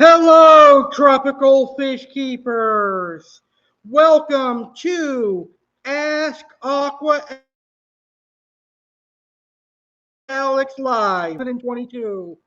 Hello, tropical fish keepers. Welcome to Ask Aqua Alex Live 122.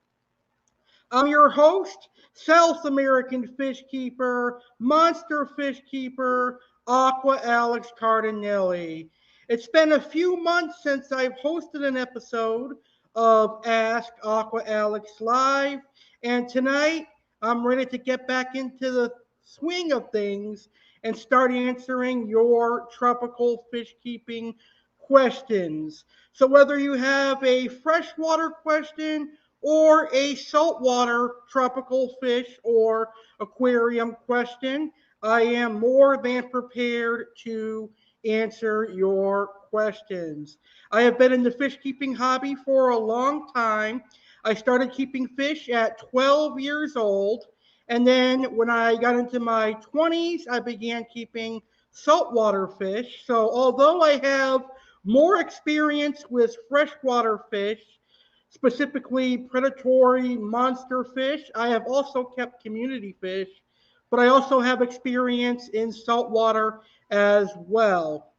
I'm your host, South American fish keeper, monster fish keeper, Aqua Alex CARDINALE. It's been a few months since I've hosted an episode of Ask Aqua Alex Live, and tonight I'm ready to get back into the swing of things and start answering your tropical fish keeping questions. So whether you have a freshwater question or a saltwater tropical fish or aquarium question, I am more than prepared to answer your questions. I have been in the fish keeping hobby for a long time. I started keeping fish at 12 years old, and then when I got into my 20s, I began keeping saltwater fish. So although I have more experience with freshwater fish, specifically predatory monster fish, I have also kept community fish, but I also have experience in saltwater as well.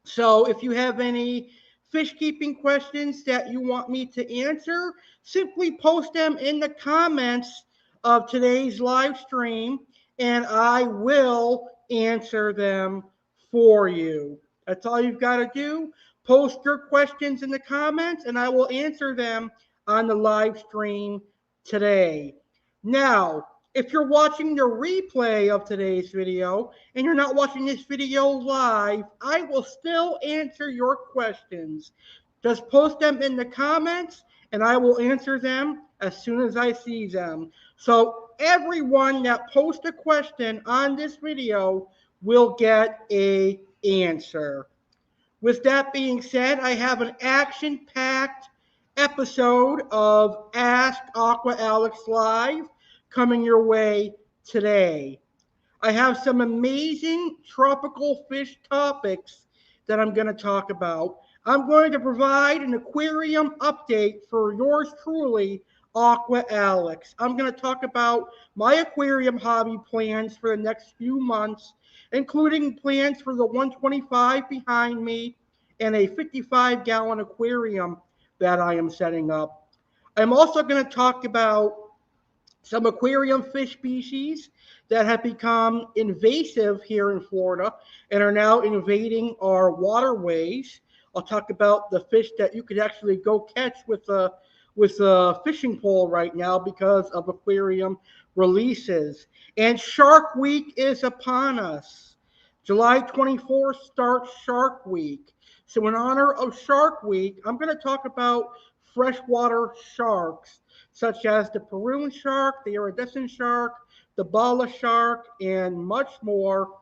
So if you have any fish keeping questions that you want me to answer, simply post them in the comments of today's live stream and I will answer them for you. That's all you've got to do. Post your questions in the comments and I will answer them on the live stream today. Now, if you're watching the replay of today's video and you're not watching this video live, I will still answer your questions. Just post them in the comments and I will answer them as soon as I see them. So everyone that posts a question on this video will get an answer. With that being said, I have an action-packed episode of Ask Aqua Alex Live coming your way today. I have some amazing tropical fish topics that I'm going to talk about. I'm going to provide an aquarium update for yours truly, Aqua Alex. I'm going to talk about my aquarium hobby plans for the next few months, including plans for the 125 behind me and a 55-gallon aquarium that I am setting up. I'm also going to talk about some aquarium fish species that have become invasive here in Florida and are now invading our waterways. I'll talk about the fish that you could actually go catch with a fishing pole right now because of aquarium releases. And Shark Week is upon us. July 24th starts Shark Week. So in honor of Shark Week, I'm going to talk about freshwater sharks, such as the paroon shark, the iridescent shark, the bala shark, and much more.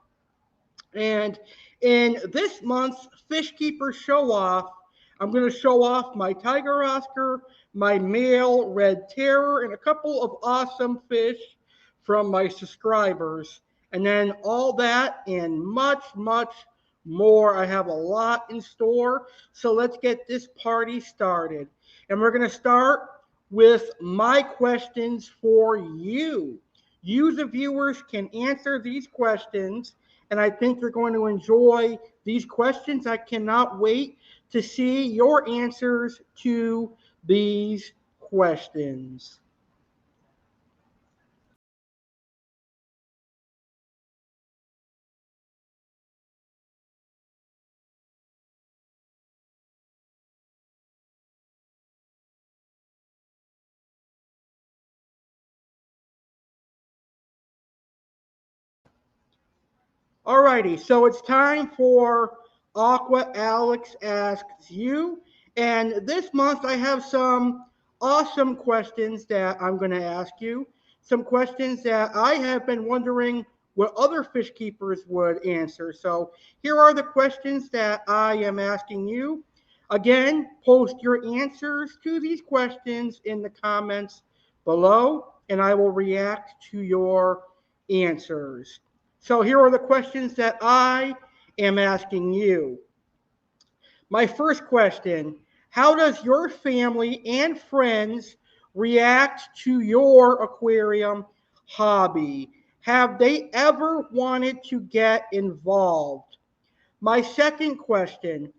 And in this month's Fish Keeper Show Off, I'm going to show off my tiger Oscar, my male red terror, and a couple of awesome fish from my subscribers. And then all that and much, much more. I have a lot in store. So let's get this party started. And we're going to start with my questions for you. You, the viewers, can answer these questions, and I think you're going to enjoy these questions. I cannot wait to see your answers to these questions. Alrighty, so it's time for Aqua Alex Asks You. And this month I have some awesome questions that I'm going to ask you. Some questions that I have been wondering what other fish keepers would answer. So here are the questions that I am asking you. Again, post your answers to these questions in the comments below, and I will react to your answers. So here are the questions that I am asking you. My first question: how does your family and friends react to your aquarium hobby? Have they ever wanted to get involved? My second question: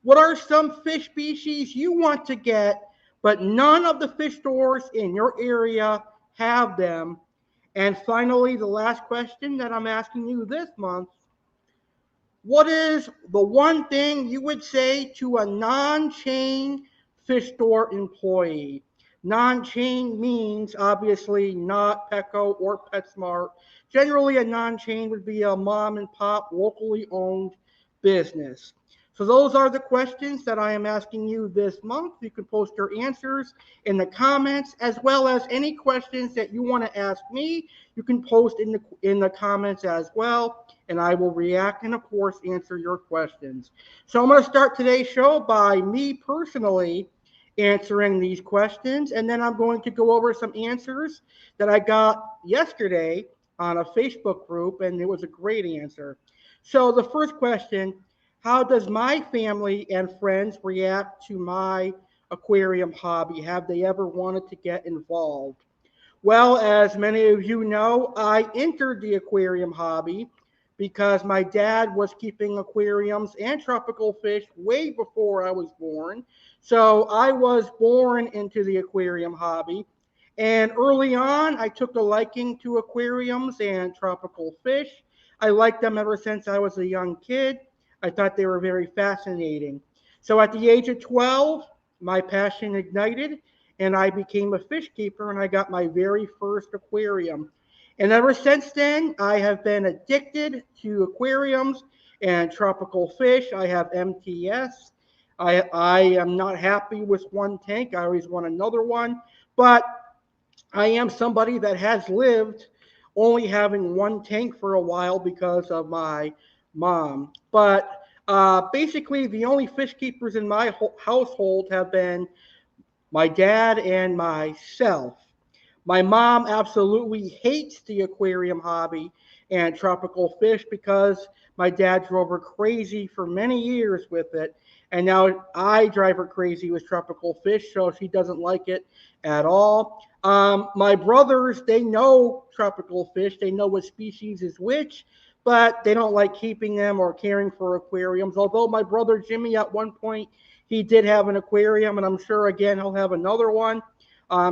what are some fish species you want to get, but none of the fish stores in your area have them? And finally, the last question that I'm asking you this month: what is the one thing you would say to a non-chain fish store employee? Non-chain means obviously not Petco or PetSmart. Generally, a non-chain would be a mom and pop, locally owned business. So those are the questions that I am asking you this month. You can post your answers in the comments, as well as any questions that you want to ask me. You can post in the comments as well, and I will react and, of course, answer your questions. So I'm going to start today's show by me personally answering these questions, and then I'm going to go over some answers that I got yesterday on a Facebook group, and it was a great answer. So the first question: how does my family and friends react to my aquarium hobby? Have they ever wanted to get involved? Well, as many of you know, I entered the aquarium hobby because my dad was keeping aquariums and tropical fish way before I was born. So I was born into the aquarium hobby. And early on, I took a liking to aquariums and tropical fish. I liked them ever since I was a young kid. I thought they were very fascinating. So at the age of 12, my passion ignited and I became a fish keeper and I got my very first aquarium. And ever since then, I have been addicted to aquariums and tropical fish. I have MTS. I am not happy with one tank. I always want another one. But I am somebody that has lived only having one tank for a while because of my mom. But basically, the only fish keepers in my household have been my dad and myself. My mom absolutely hates the aquarium hobby and tropical fish because my dad drove her crazy for many years with it. And now I drive her crazy with tropical fish, so she doesn't like it at all. My brothers, they know tropical fish. They know what species is which, but they don't like keeping them or caring for aquariums. Although my brother Jimmy, at one point, he did have an aquarium, and I'm sure again he'll have another one.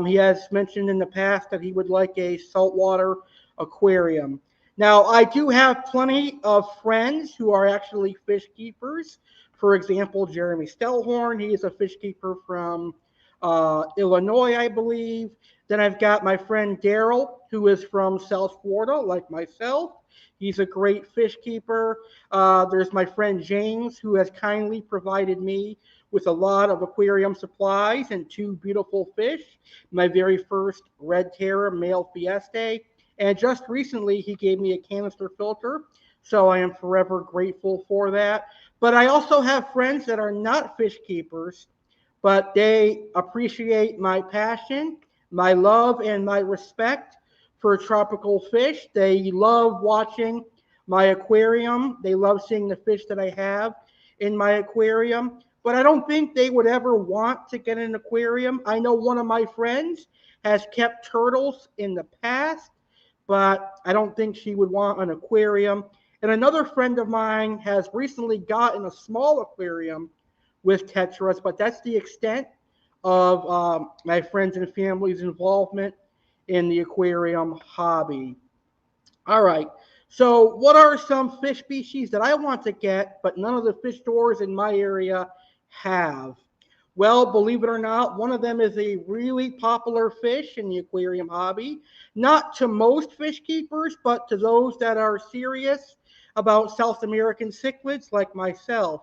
He has mentioned in the past that he would like a saltwater aquarium. Now, I do have plenty of friends who are actually fish keepers. For example, Jeremy Stellhorn, he is a fish keeper from Illinois, I believe. Then I've got my friend Daryl, who is from South Florida, like myself. He's a great fish keeper. There's my friend James, who has kindly provided me with a lot of aquarium supplies and two beautiful fish. My very first red terror male fieste. And just recently, he gave me a canister filter. So I am forever grateful for that. But I also have friends that are not fish keepers, but they appreciate my passion, my love, and my respect for tropical fish. They love watching my aquarium. They love seeing the fish that I have in my aquarium, but I don't think they would ever want to get an aquarium. I know one of my friends has kept turtles in the past, but I don't think she would want an aquarium. And another friend of mine has recently gotten a small aquarium with tetras, but that's the extent of my friends and family's involvement in the aquarium hobby. All right. So, what are some fish species that I want to get, but none of the fish stores in my area have? Well, believe it or not, one of them is a really popular fish in the aquarium hobby. Not to most fish keepers, but to those that are serious about South American cichlids like myself.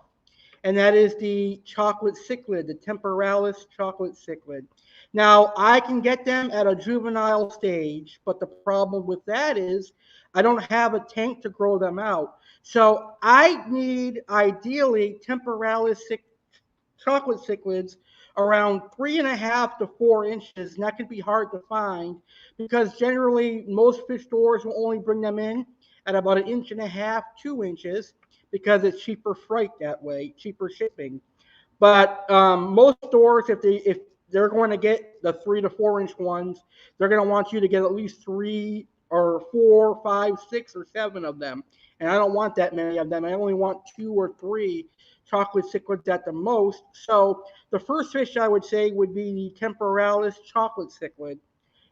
And that is the chocolate cichlid, the temporalis chocolate cichlid. Now, I can get them at a juvenile stage, but the problem with that is I don't have a tank to grow them out. So I need ideally temporalis chocolate cichlids around 3.5 to 4 inches, and that can be hard to find because generally most fish stores will only bring them in at about an inch and a half, 2 inches, because it's cheaper freight that way, cheaper shipping. But most stores, if they're going to get the 3 to 4 inch ones, they're going to want you to get at least 3 or 4, 5, 6 or 7 of them. And I don't want that many of them. I only want 2 or 3 chocolate cichlids at the most. So the first fish I would say would be the temporalis chocolate cichlid,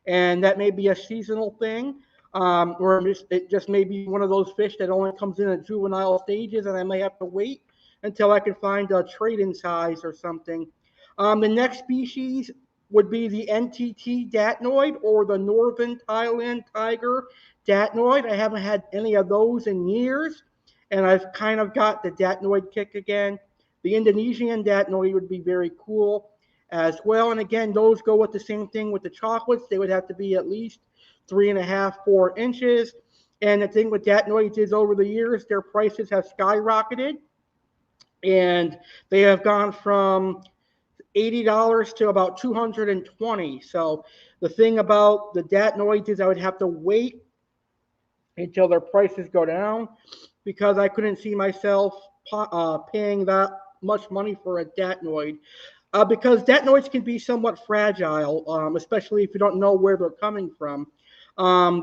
and that may be a seasonal thing, or it just may be one of those fish that only comes in at juvenile stages, and I may have to wait until I can find a trade-in size or something. The next species would be the NTT datnoid or the Northern Thailand tiger datnoid. I haven't had any of those in years, and I've kind of got the datnoid kick again. The Indonesian datnoid would be very cool as well. And again, those go with the same thing with the chocolates. They would have to be at least 3.5, 4 inches. And the thing with datnoids is over the years, their prices have skyrocketed, and they have gone from $80 to about 220. So the thing about the datnoids is I would have to wait until their prices go down because I couldn't see myself paying that much money for a datnoid. Because datnoids can be somewhat fragile, especially if you don't know where they're coming from.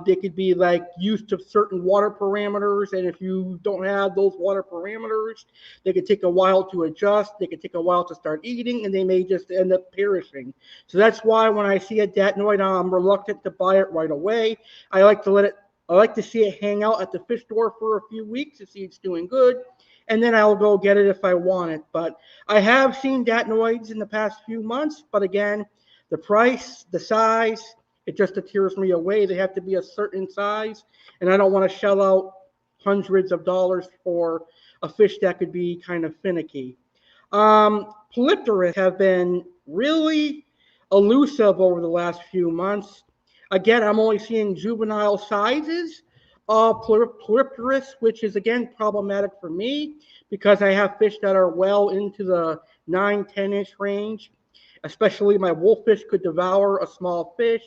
They could be like used to certain water parameters, and if you don't have those water parameters, they could take a while to adjust. They could take a while to start eating, and they may just end up perishing. So that's why when I see a datnoid, I'm reluctant to buy it right away. I like to let it. I like to see it hang out at the fish store for a few weeks to see it's doing good, and then I'll go get it if I want it. But I have seen datnoids in the past few months, but again, the price, the size, it just deters me away. They have to be a certain size, and I don't want to shell out hundreds of dollars for a fish that could be kind of finicky. Polypterus have been really elusive over the last few months. Again, I'm only seeing juvenile sizes of Polypterus, which is again problematic for me because I have fish that are well into the 9, 10 inch range. Especially my wolffish could devour a small fish.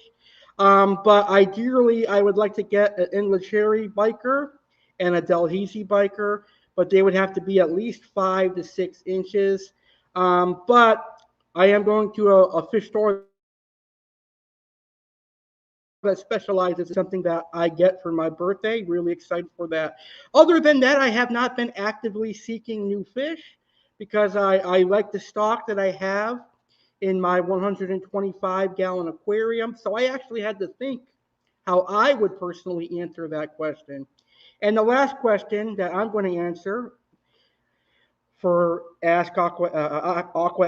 But ideally, I would like to get an Inlacheri biker and a Dalhousie biker, but they would have to be at least 5 to 6 inches. But I am going to a fish store that specializes in something that I get for my birthday. Really excited for that. Other than that, I have not been actively seeking new fish because I like the stock that I have in my 125-gallon aquarium. So I actually had to think how I would personally answer that question. And the last question that I'm going to answer for Ask Aqua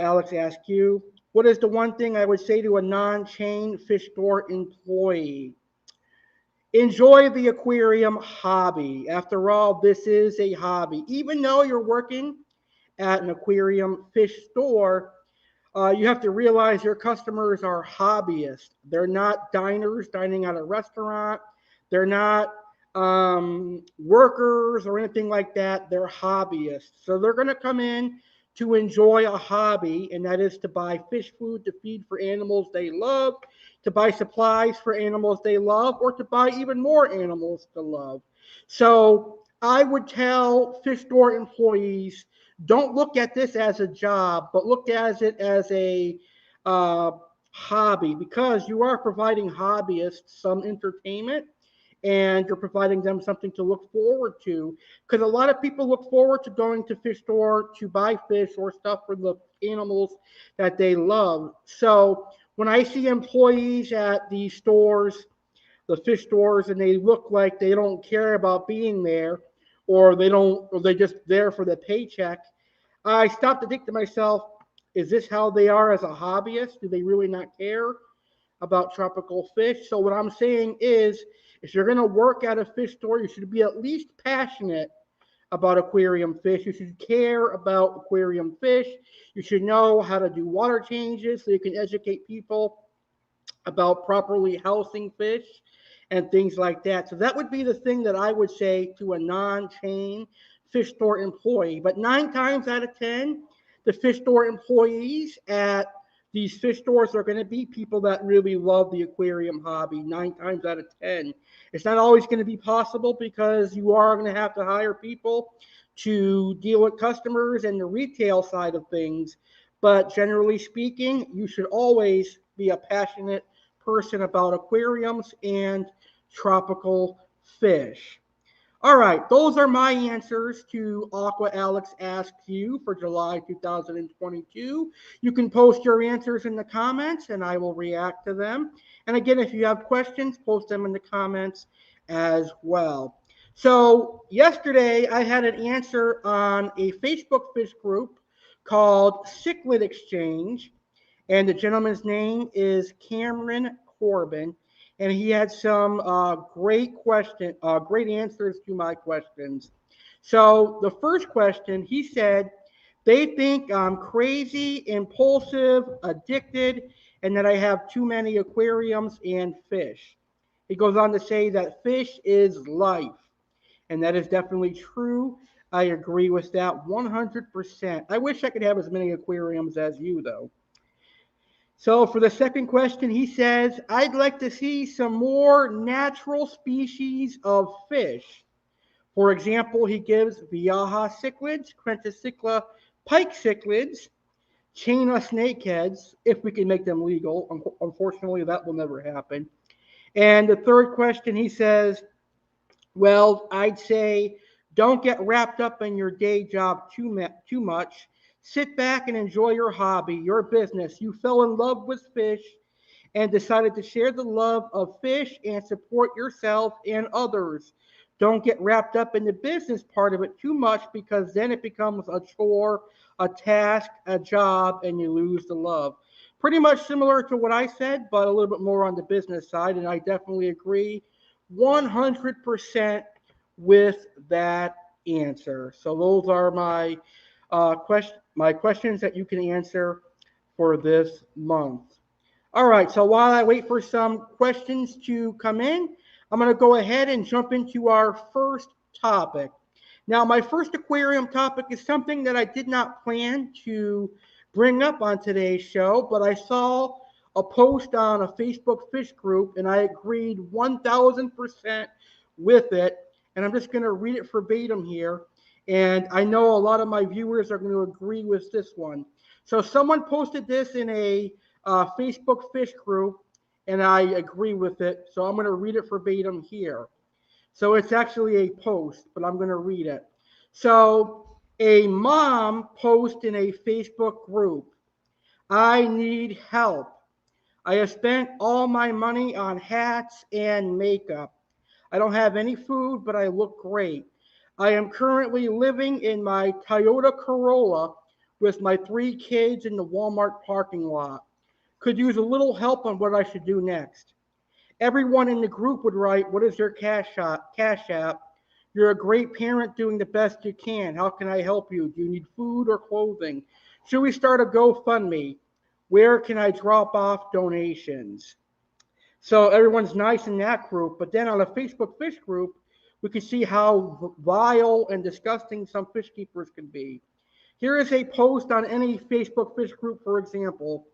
Alex Ask You, what is the one thing I would say to a non-chain fish store employee? Enjoy the aquarium hobby. After all, this is a hobby. Even though you're working at an aquarium fish store, you have to realize your customers are hobbyists. They're not diners dining at a restaurant. They're not workers or anything like that. They're hobbyists. So they're going to come in to enjoy a hobby, and that is to buy fish food to feed for animals they love, to buy supplies for animals they love, or to buy even more animals to love. So I would tell fish store employees, don't look at this as a job, but look at it as a uh, hobby, because you are providing hobbyists some entertainment and you're providing them something to look forward to. Because a lot of people look forward to going to fish store to buy fish or stuff for the animals that they love. So when I see employees at these stores, the fish stores, and they look like they don't care about being there, or they don't, or they're just there for the paycheck, I stop to think to myself, is this how they are as a hobbyist? Do they really not care about tropical fish? So what I'm saying is, if you're going to work at a fish store, you should be at least passionate about aquarium fish. You should care about aquarium fish. You should know how to do water changes so you can educate people about properly housing fish and things like that. So that would be the thing that I would say to a non-chain fish store employee. But 9 times out of 10, the fish store employees at these fish stores are going to be people that really love the aquarium hobby. 9 times out of 10, it's not always going to be possible, because you are going to have to hire people to deal with customers and the retail side of things. But generally speaking, you should always be a passionate person about aquariums and tropical fish. All right, those are my answers to Aqua Alex Asks You for July 2022. You can post your answers in the comments and I will react to them. And again, if you have questions, post them in the comments as well. So, yesterday I had an answer on a Facebook fish group called Cichlid Exchange, and the gentleman's name is Cameron Corbin, and he had some great answers to my questions. So the first question, he said, they think I'm crazy, impulsive, addicted, and that I have too many aquariums and fish. He goes on to say that fish is life, and that is definitely true. I agree with that 100%. I wish I could have as many aquariums as you, though. So for the second question, he says, I'd like to see some more natural species of fish. For example, he gives Viaja cichlids, Crentacicla pike cichlids, Chaina snakeheads, if we can make them legal. Unfortunately, that will never happen. And the third question, he says, well, I'd say don't get wrapped up in your day job too much. Sit back and enjoy your hobby, your business. You fell in love with fish and decided to share the love of fish and support yourself and others. Don't get wrapped up in the business part of it too much, because then it becomes a chore, a task, a job, and you lose the love. Pretty much similar to what I said, but a little bit more on the business side, and I definitely agree 100% with that answer. So those are my questions that you can answer for this month. All right, so while I wait for some questions to come in, I'm going to go ahead and jump into our first topic. Now, my first aquarium topic is something that I did not plan to bring up on today's show, but I saw a post on a Facebook fish group and I agreed 1000% with it. And I'm just going to read it verbatim here. And I know a lot of my viewers are going to agree with this one. So someone posted this in a Facebook fish group, and I agree with it. So I'm going to read it verbatim here. So it's actually a post, but I'm going to read it. So a mom posts in a Facebook group, I need help. I have spent all my money on hats and makeup. I don't have any food, but I look great. I am currently living in my Toyota Corolla with my 3 kids in the Walmart parking lot. Could use a little help on what I should do next. Everyone in the group would write, what is your cash app? You're a great parent doing the best you can. How can I help you? Do you need food or clothing? Should we start a GoFundMe? Where can I drop off donations? So everyone's nice in that group. But then on a Facebook fish group, we can see how vile and disgusting some fish keepers can be. Here is a post on any Facebook fish group, for example.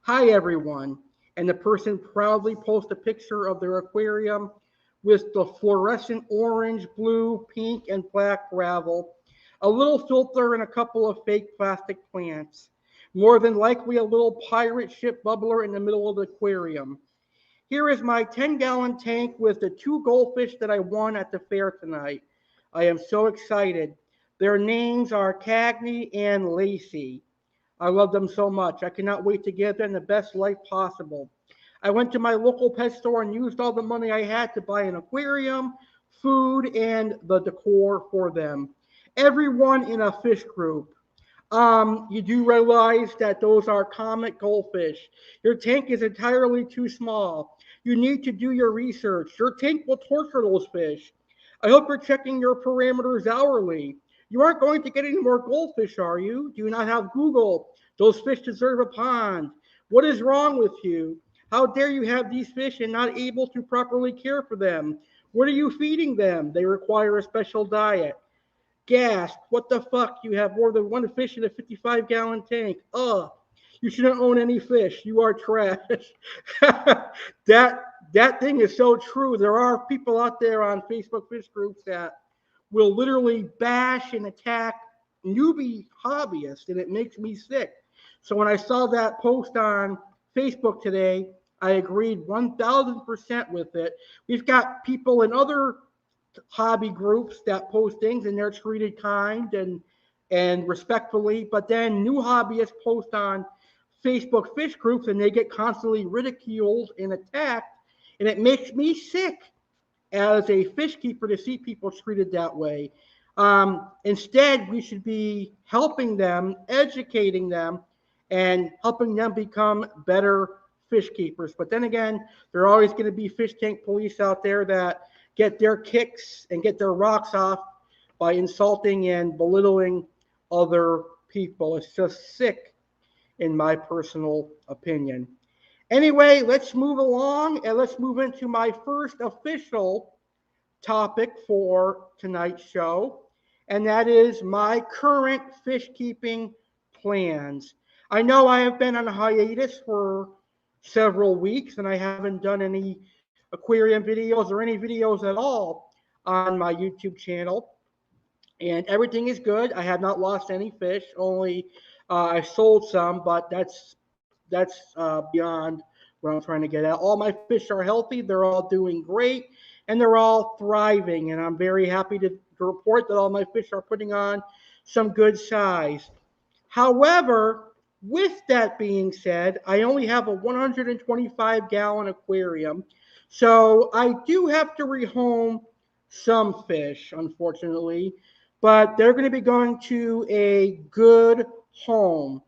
Hi, everyone. And the person proudly posts a picture of their aquarium with the fluorescent orange, blue, pink, and black gravel, a little filter, and a couple of fake plastic plants. More than likely, a little pirate ship bubbler in the middle of the aquarium. Here is my 10-gallon tank with the 2 goldfish that I won at the fair tonight. I am so excited. Their names are Cagney and Lacey. I love them so much. I cannot wait to give them the best life possible. I went to my local pet store and used all the money I had to buy an aquarium, food, and the decor for them. Everyone in a fish group. You do realize that those are comet goldfish. Your tank is entirely too small. You need to do your research. Your tank will torture those fish. I hope you're checking your parameters hourly. You aren't going to get any more goldfish, are you? Do you not have Google? Those fish deserve a pond. What is wrong with you? How dare you have these fish and not able to properly care for them? What are you feeding them? They require a special diet. Gasp. What the fuck? You have more than one fish in a 55-gallon tank. Ugh. You shouldn't own any fish. You are trash. that thing is so true. There are people out there on Facebook fish groups that will literally bash and attack newbie hobbyists, and it makes me sick. So when I saw that post on Facebook today, I agreed 1,000% with it. We've got people in other hobby groups that post things and they're treated kind and respectfully, but then new hobbyists post on Facebook fish groups and they get constantly ridiculed and attacked, and it makes me sick as a fish keeper to see people treated that way. Instead, we should be helping them, educating them, and helping them become better fish keepers. But then again, there are always going to be fish tank police out there that get their kicks and get their rocks off by insulting and belittling other people. It's just sick, in my personal opinion. Anyway, let's move along and let's move into my first official topic for tonight's show, and that is my current fish keeping plans. I know I have been on a hiatus for several weeks and I haven't done any aquarium videos or any videos at all on my YouTube channel, and everything is good. I have not lost any fish. Only I sold some, but that's beyond what I'm trying to get at. All my fish are healthy. They're all doing great, and they're all thriving. And I'm very happy to report that all my fish are putting on some good size. However, with that being said, I only have a 125-gallon aquarium, so I do have to rehome some fish, unfortunately, but they're going to be going to a good home,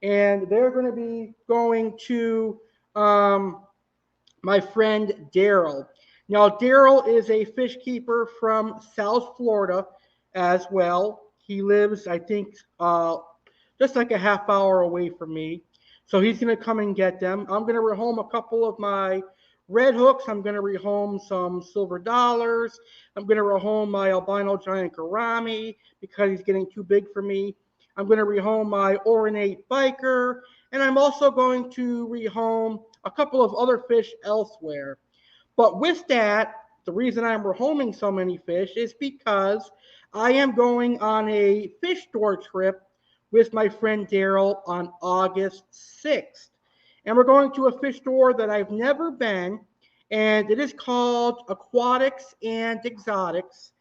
and they're going to be going to my friend Daryl. Now, Daryl is a fish keeper from South Florida as well. He lives, I think, just like a half hour away from me. So he's going to come and get them. I'm going to rehome a couple of my red hooks. I'm going to rehome some silver dollars. I'm going to rehome my albino giant gourami because he's getting too big for me. I'm going to rehome my ornate biker. And I'm also going to rehome a couple of other fish elsewhere. But with that, the reason I'm rehoming so many fish is because I am going on a fish store trip with my friend Daryl on August 6th. And we're going to a fish store that I've never been, and it is called Aquatics and Exotics,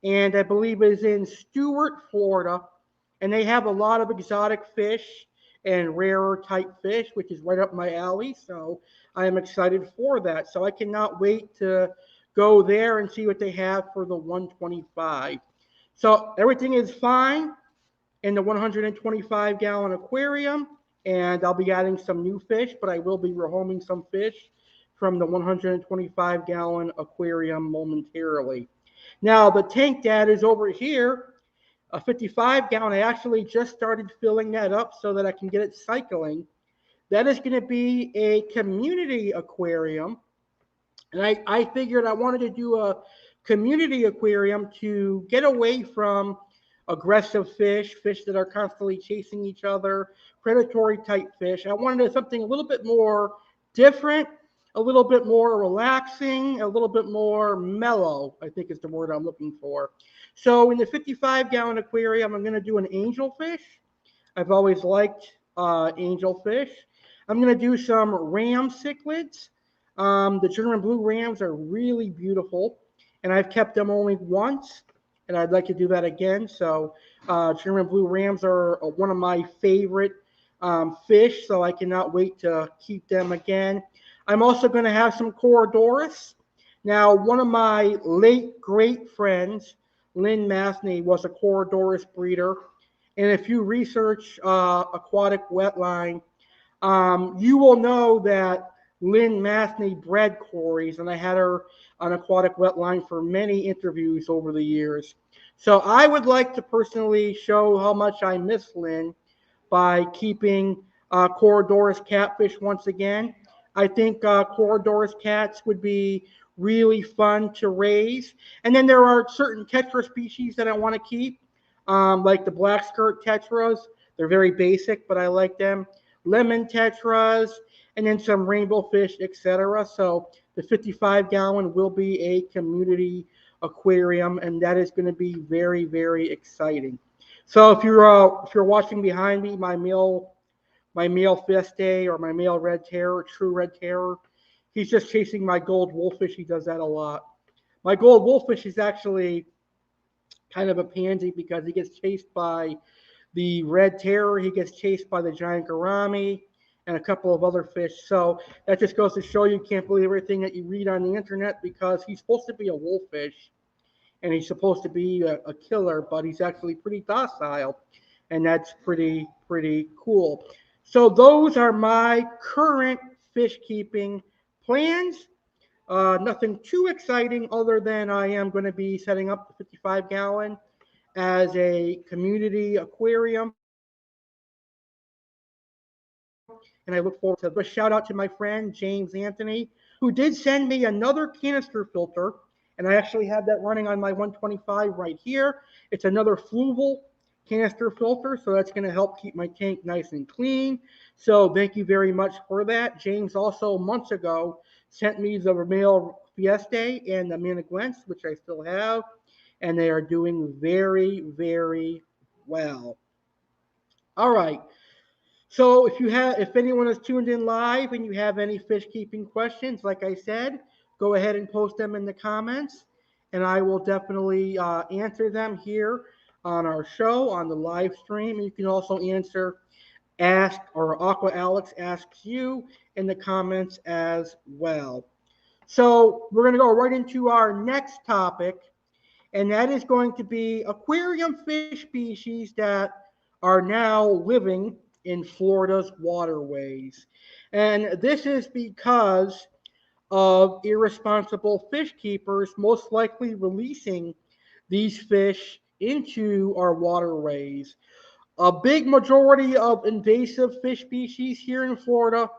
and I believe it is in Stuart, Florida, and they have a lot of exotic fish and rarer type fish, which is right up my alley, so I am excited for that. So I cannot wait to go there and see what they have for the 125. So everything is fine in the 125-gallon aquarium, and I'll be adding some new fish, but I will be rehoming some fish from the 125-gallon aquarium momentarily. Now, the tank that is over here, a 55-gallon, I actually just started filling that up so that I can get it cycling. That is going to be a community aquarium, and I figured I wanted to do a community aquarium to get away from aggressive fish that are constantly chasing each other, predatory type fish. I wanted something a little bit more different, a little bit more relaxing, a little bit more mellow, I think is the word I'm looking for. So in the 55-gallon aquarium, I'm going to do an angelfish. I've always liked angelfish. I'm going to do some ram cichlids. The German blue rams are really beautiful, and I've kept them only once, and I'd like to do that again. So German blue rams are one of my favorite fish, so I cannot wait to keep them again. I'm also going to have some Corydoras. Now, one of my late great friends, Lynn Mathney, was a Corydoras breeder. And if you research aquatic wetline, you will know that Lynn Mathney bred Corys, and I had her on aquatic wetline for many interviews over the years. So I would like to personally show how much I miss Lynn by keeping Corydoras catfish once again. I think Corydoras cats would be really fun to raise. And then there are certain tetra species that I want to keep, like the black skirt tetras. They're very basic, but I like them. Lemon tetras, and then some rainbow fish, etc. So the 55-gallon will be a community aquarium, and that is going to be very, very exciting. So if you're watching behind me, my male Fieste or my male red terror, true red terror, he's just chasing my gold wolffish. He does that a lot. My gold wolffish is actually kind of a pansy because he gets chased by the red terror, he gets chased by the giant gourami, and a couple of other fish. So that just goes to show you can't believe everything that you read on the internet, because he's supposed to be a wolffish and he's supposed to be a killer, but he's actually pretty docile, and that's pretty cool. So those are my current fish keeping plans. Nothing too exciting other than I am going to be setting up the 55-gallon as a community aquarium, and I look forward to a shout out to my friend James Anthony, who did send me another canister filter, and I actually have that running on my 125 right here. It's another Fluval canister filter, so that's going to help keep my tank nice and clean. So thank you very much for that. James also months ago sent me the male Fieste and the Maniguense, which I still have, and they are doing very, very well. All right. So if anyone is tuned in live and you have any fish keeping questions, like I said, go ahead and post them in the comments, and I will definitely answer them here on our show on the live stream. And you can also ask or Aqua Alex asks you in the comments as well. So we're going to go right into our next topic, and that is going to be aquarium fish species that are now living in Florida's waterways. And this is because of irresponsible fish keepers most likely releasing these fish into our waterways. A big majority of invasive fish species here in Florida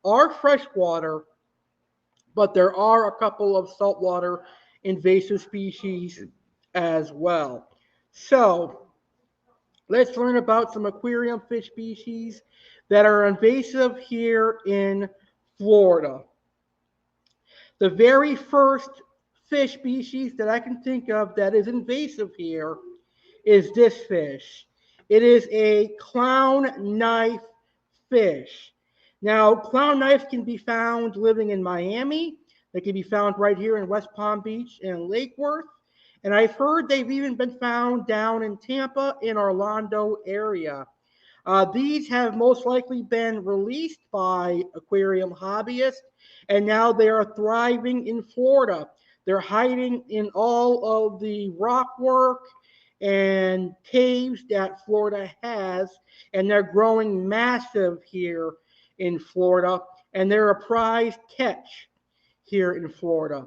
are freshwater, but there are a couple of saltwater invasive species as well. So let's learn about some aquarium fish species that are invasive here in Florida. The very first fish species that I can think of that is invasive here is this fish. It is a clown knife fish. Now, clown knife can be found living in Miami. They can be found right here in West Palm Beach and Lake Worth. And I've heard they've even been found down in Tampa and Orlando area. These have most likely been released by aquarium hobbyists, and now they are thriving in Florida. They're hiding in all of the rock work and caves that Florida has, and they're growing massive here in Florida, and they're a prized catch here in Florida.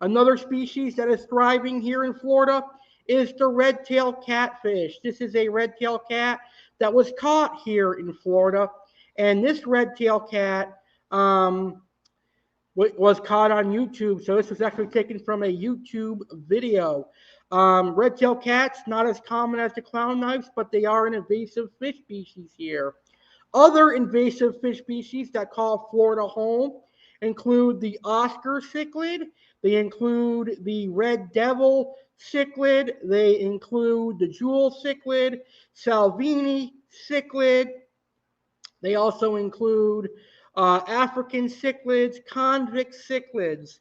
Another species that is thriving here in Florida is the red-tailed catfish. This is a red-tailed cat that was caught here in Florida, and this red-tailed cat was caught on YouTube. So this was actually taken from a YouTube video. Red-tailed cats, not as common as the clown knives, but they are an invasive fish species here. Other invasive fish species that call Florida home include the Oscar cichlid, they include the red devil cichlid, they include the jewel cichlid, Salvini cichlid, they also include African cichlids, convict cichlids.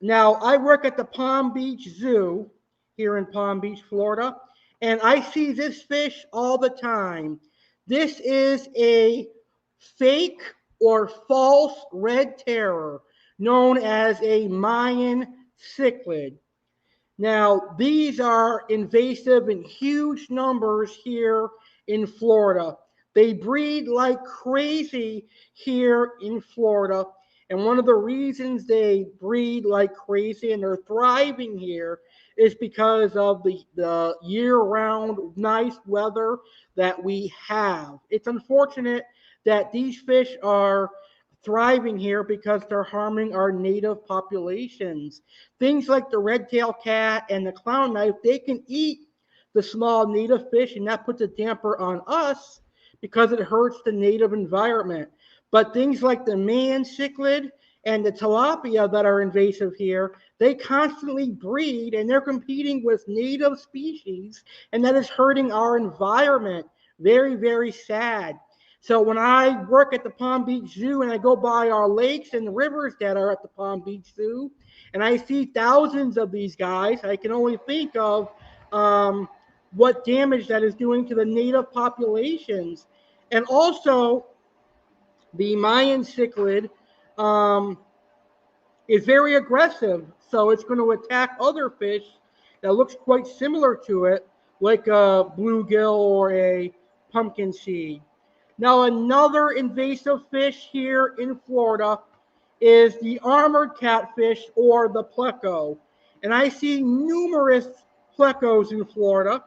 Now, I work at the Palm Beach Zoo here in Palm Beach, Florida, and I see this fish all the time. This is a fake or false red terror known as a Mayan cichlid. Now, these are invasive in huge numbers here in Florida. They breed like crazy here in Florida. And one of the reasons they breed like crazy and they're thriving here is because of the year-round nice weather that we have. It's unfortunate that these fish are thriving here because they're harming our native populations. Things like the red-tailed cat and the clown knife, they can eat the small native fish, and that puts a damper on us because it hurts the native environment. But things like the man cichlid and the tilapia that are invasive here, they constantly breed and they're competing with native species, and that is hurting our environment. Very, very sad. So when I work at the Palm Beach Zoo and I go by our lakes and rivers that are at the Palm Beach Zoo, and I see thousands of these guys, I can only think of what damage that is doing to the native populations. And also, the Mayan cichlid is very aggressive, so it's going to attack other fish that looks quite similar to it, like a bluegill or a pumpkin seed. Now, another invasive fish here in Florida is the armored catfish or the pleco. And I see numerous plecos in Florida.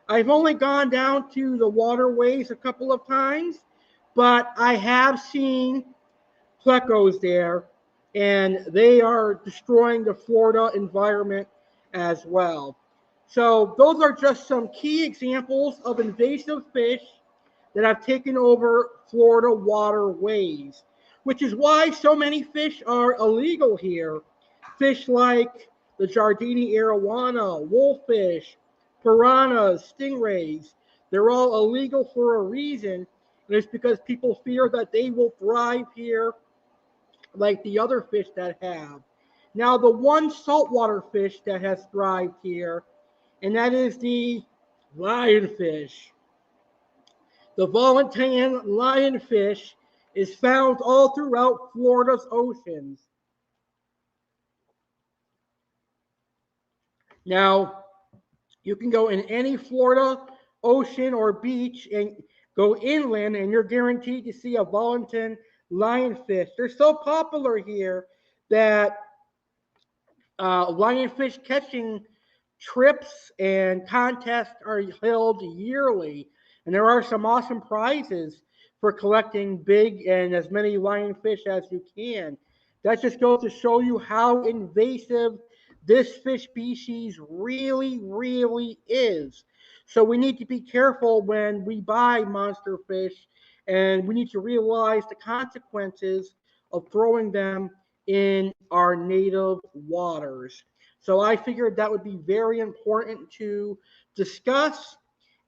I've only gone down to the waterways a couple of times, but I have seen plecos there, and they are destroying the Florida environment as well. So those are just some key examples of invasive fish that have taken over Florida waterways, which is why so many fish are illegal here. Fish like the Jardini arowana, wolffish, piranhas, stingrays, they're all illegal for a reason, and it's because people fear that they will thrive here like the other fish that have. Now, the one saltwater fish that has thrived here, and that is the lionfish. The Volantine lionfish is found all throughout Florida's oceans. Now, you can go in any Florida ocean or beach and go inland, and you're guaranteed to see a Volantine lionfish. They're so popular here that lionfish catching trips and contests are held yearly, and there are some awesome prizes for collecting big and as many lionfish as you can. That just goes to show you how invasive this fish species really, really is. So we need to be careful when we buy monster fish, and we need to realize the consequences of throwing them in our native waters. So I figured that would be very important to discuss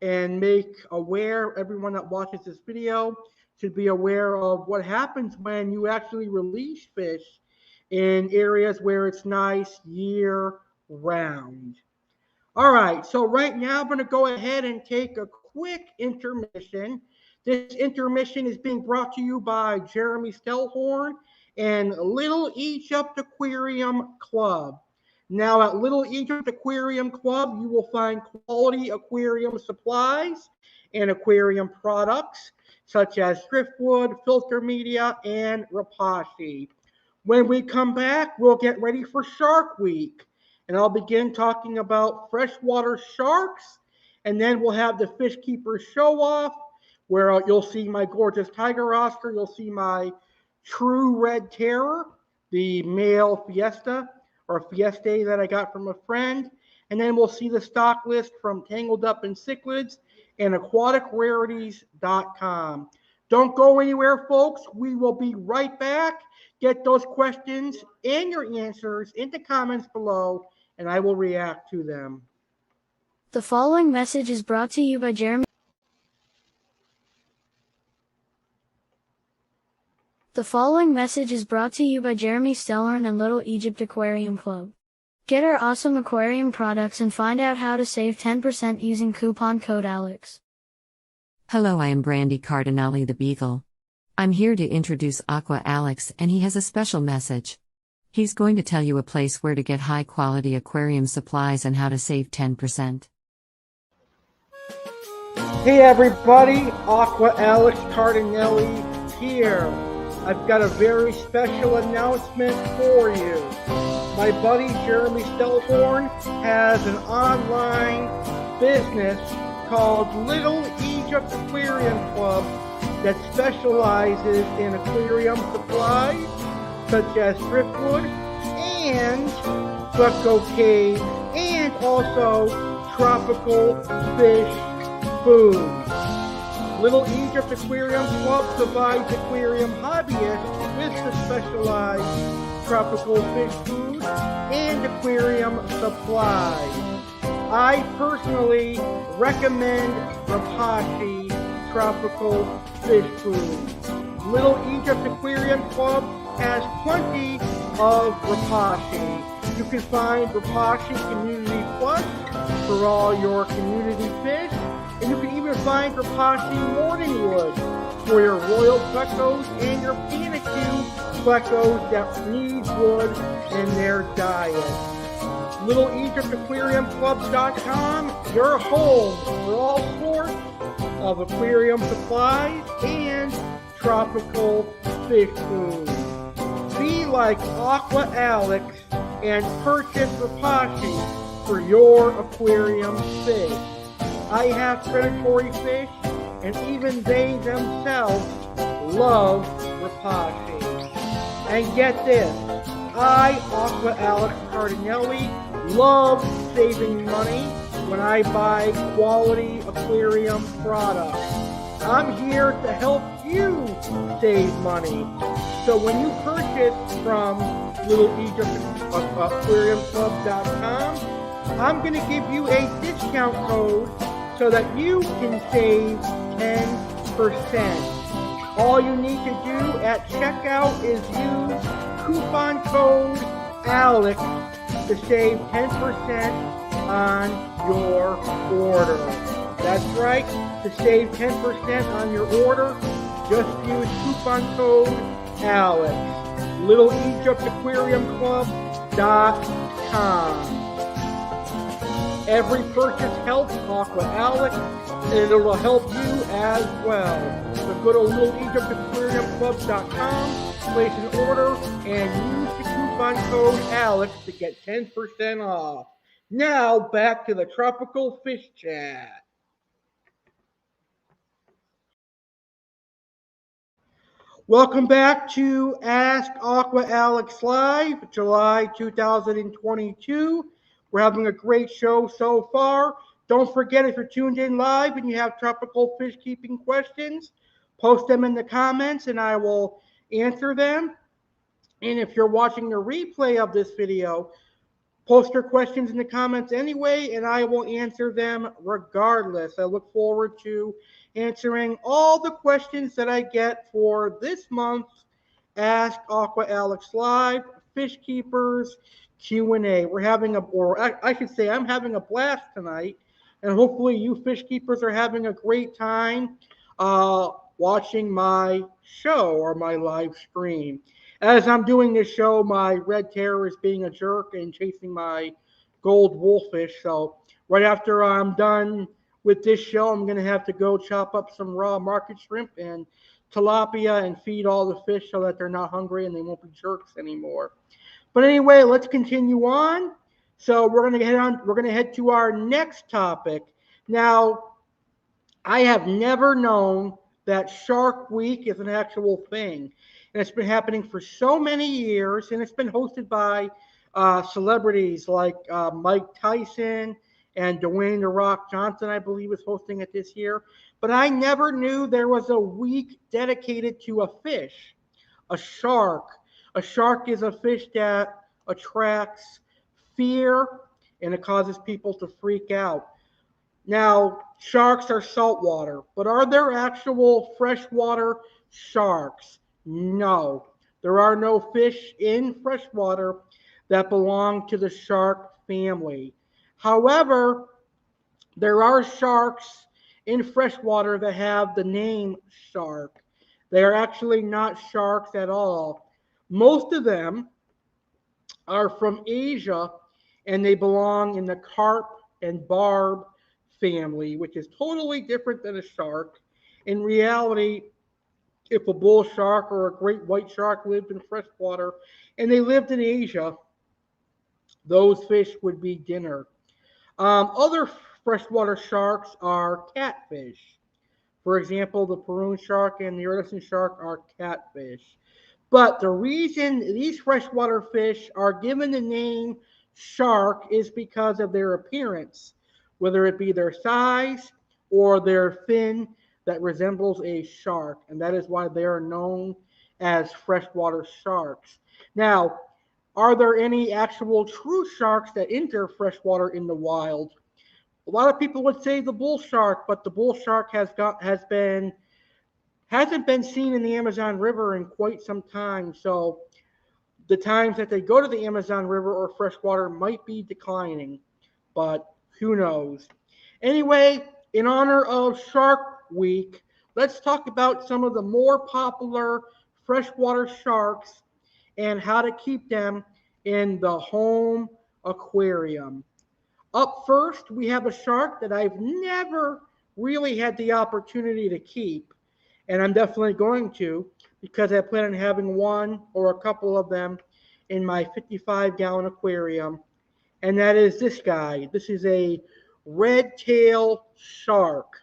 and make aware. Everyone that watches this video should be aware of what happens when you actually release fish in areas where it's nice year round. All right, so right now I'm going to go ahead and take a quick intermission. This intermission is being brought to you by Jeremy Stellhorn and Little Egypt Aquarium Club. Now, at Little Egypt Aquarium Club, you will find quality aquarium supplies and aquarium products such as driftwood, filter media, and rapashi. When we come back, we'll get ready for Shark Week, and I'll begin talking about freshwater sharks, and then we'll have the Fish Keeper show off, where you'll see my gorgeous tiger Oscar, you'll see my true red terror, the male fiesta or fieste that I got from a friend, and then we'll see the stock list from Tangled Up in Cichlids and aquaticrarities.com. Don't go anywhere, folks. We will be right back. Get those questions and your answers in the comments below, and I will react to them. The following message is brought to you by Jeremy. The following message is brought to you by Jeremy Stellhorn and Little Egypt Aquarium Club. Get our awesome aquarium products and find out how to save 10% using coupon code ALEX. Hello, I am Brandy Cardinale the Beagle. I'm here to introduce Aqua Alex, and he has a special message. He's going to tell you a place where to get high-quality aquarium supplies and how to save 10%. Hey everybody, Aqua Alex Cardinale here. I've got a very special announcement for you. My buddy Jeremy Stellhorn has an online business called Little Egypt Aquarium Club that specializes in aquarium supplies such as driftwood and gecko cage and also tropical fish food. Little Egypt Aquarium Club provides aquarium hobbyists with the specialized tropical fish food and aquarium supplies. I personally recommend Rapashi tropical fish food. Little Egypt Aquarium Club has plenty of Rapashi. You can find Rapashi Community Plus for all your community fish, and you can even find Rapashi Morningwood for your royal geckos and your Panacu geckos that need wood in their diet. LittleEgyptAquariumClub.com, your home for all sorts of aquarium supplies and tropical fish food. Be like Aqua Alex and purchase Rapashi for your aquarium fish. I have predatory fish, and even they themselves love Rapashi. And get this, I, Aqua Alex Cardinale, love saving money when I buy quality aquarium products. I'm here to help you save money. So when you purchase from LittleEgyptAquariumClub.com, I'm going to give you a discount code so that you can save 10%. All you need to do at checkout is use coupon code ALEX to save 10% on your order. That's right, to save 10% on your order, just use coupon code ALEX. LittleEgyptAquariumClub.com. Every purchase helps Aqua Alex, and it will help you as well. So go to LittleEgyptAquariumClub.com, place an order, and use the coupon code ALEX to get 10% off. Now, back to the tropical fish chat. Welcome back to Ask Aqua Alex Live, July 2022. We're having a great show so far. Don't forget, if you're tuned in live and you have tropical fish keeping questions, post them in the comments and I will answer them. And if you're watching the replay of this video, post your questions in the comments anyway, and I will answer them regardless. I look forward to answering all the questions that I get for this month's Ask Aqua Alex Live Fish Keepers Q&A. We're having I should say I'm having a blast tonight, and hopefully you fish keepers are having a great time watching my show or my live stream. As I'm doing this show, my red terror is being a jerk and chasing my gold wolfish. So right after I'm done with this show, I'm going to have to go chop up some raw market shrimp and tilapia and feed all the fish so that they're not hungry and they won't be jerks anymore. But anyway, let's continue on. So we're going to head to our next topic. Now, I have never known that Shark Week is an actual thing. And it's been happening for so many years, and it's been hosted by celebrities like Mike Tyson and Dwayne The Rock Johnson, I believe, is hosting it this year. But I never knew there was a week dedicated to a fish, a shark. A shark is a fish that attracts fear and it causes people to freak out. Now, sharks are saltwater, but are there actual freshwater sharks? No. There are no fish in freshwater that belong to the shark family. However, there are sharks in freshwater that have the name shark. They are actually not sharks at all. Most of them are from Asia and they belong in the carp and barb family, which is totally different than a shark. In reality, if a bull shark or a great white shark lived in freshwater and they lived in Asia, those fish would be dinner. Other freshwater sharks are catfish. For example, the paroon shark and the iridescent shark are catfish. But the reason these freshwater fish are given the name shark is because of their appearance, whether it be their size or their fin that resembles a shark. And that is why they are known as freshwater sharks. Now, are there any actual true sharks that enter freshwater in the wild? A lot of people would say the bull shark, but the bull shark hasn't been seen in the Amazon River in quite some time. So the times that they go to the Amazon River or freshwater might be declining, but who knows? Anyway, in honor of Shark Week, let's talk about some of the more popular freshwater sharks and how to keep them in the home aquarium. Up first, we have a shark that I've never really had the opportunity to keep, and I'm definitely going to because I plan on having one or a couple of them in my 55-gallon aquarium, and that is this guy. This is a red tail shark,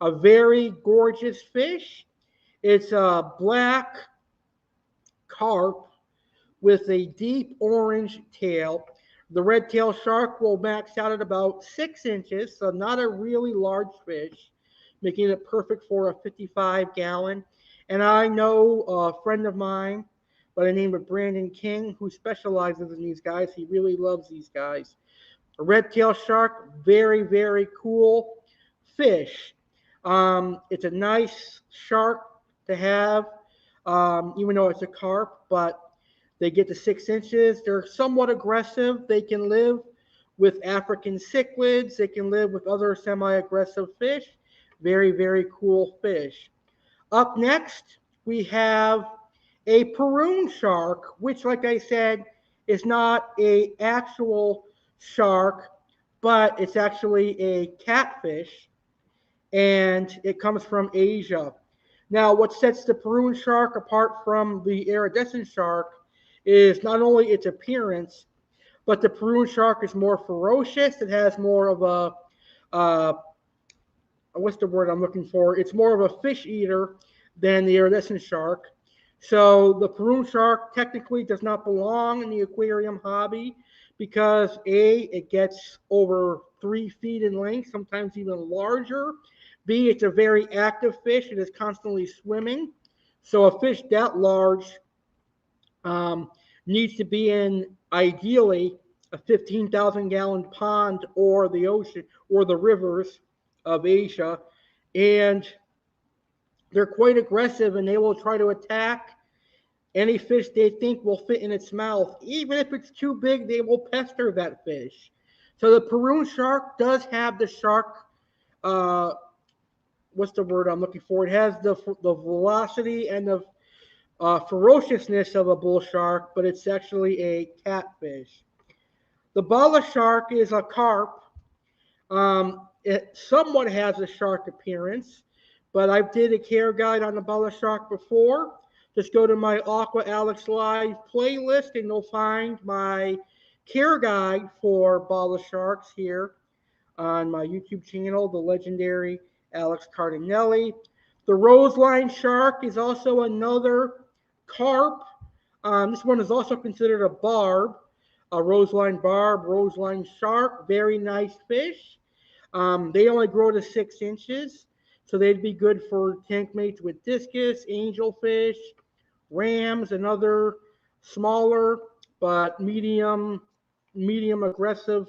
a very gorgeous fish. It's a black carp with a deep orange tail. The red tail shark will max out at about 6 inches, so not a really large fish, making it perfect for a 55-gallon. And I know a friend of mine by the name of Brandon King who specializes in these guys. He really loves these guys. A red tail shark, very, very cool fish. It's a nice shark to have, even though it's a carp, but they get to 6 inches. They're somewhat aggressive. They can live with African cichlids. They can live with other semi-aggressive fish. Very, very cool fish. Up next, we have a paroon shark, which, like I said, is not an actual shark, but it's actually a catfish, and it comes from Asia. Now, what sets the paroon shark apart from the iridescent shark is not only its appearance, but the paroon shark is more ferocious. It has more of what's the word I'm looking for? It's more of a fish eater than the iridescent shark. So the paroon shark technically does not belong in the aquarium hobby because A, it gets over 3 feet in length, sometimes even larger. B, it's a very active fish. It is constantly swimming. So a fish that large needs to be in ideally a 15,000-gallon pond or the ocean or the rivers of Asia. And they're quite aggressive and they will try to attack any fish they think will fit in its mouth. Even if it's too big, they will pester that fish. So the paroon shark does have the shark, what's the word I'm looking for? It has the velocity and the ferociousness of a bull shark, but it's actually a catfish. The bala shark is a carp. It somewhat has a shark appearance, but I did a care guide on the bala shark before. Just go to my Aqua Alex Live playlist and you'll find my care guide for bala sharks here on my YouTube channel, the legendary Alex Cardinelli. The roseline shark is also another carp. This one is also considered a barb. a roseline barb, roseline shark, very nice fish. They only grow to 6 inches, so they'd be good for tank mates with discus, angelfish, rams, and other smaller but medium aggressive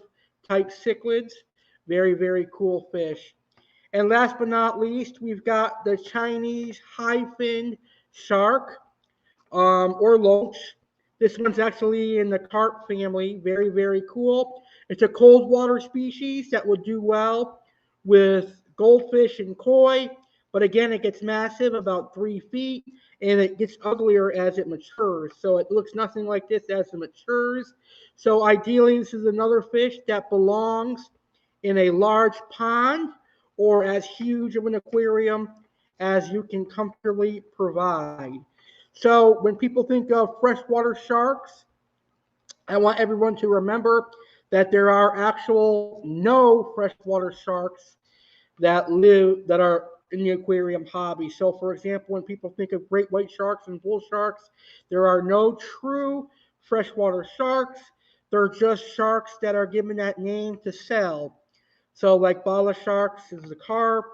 type cichlids. Very, very cool fish. And last but not least, we've got the Chinese high-finned shark, or loach. This one's actually in the carp family. Very, very cool. It's a cold water species that will do well with goldfish and koi. But again, it gets massive, about 3 feet, and it gets uglier as it matures. So it looks nothing like this as it matures. So ideally, this is another fish that belongs in a large pond or as huge of an aquarium as you can comfortably provide. So when people think of freshwater sharks, I want everyone to remember that there are actual no freshwater sharks that are in the aquarium hobby. So for example, when people think of great white sharks and bull sharks, there are no true freshwater sharks. They're just sharks that are given that name to sell. So like bala sharks is the carp,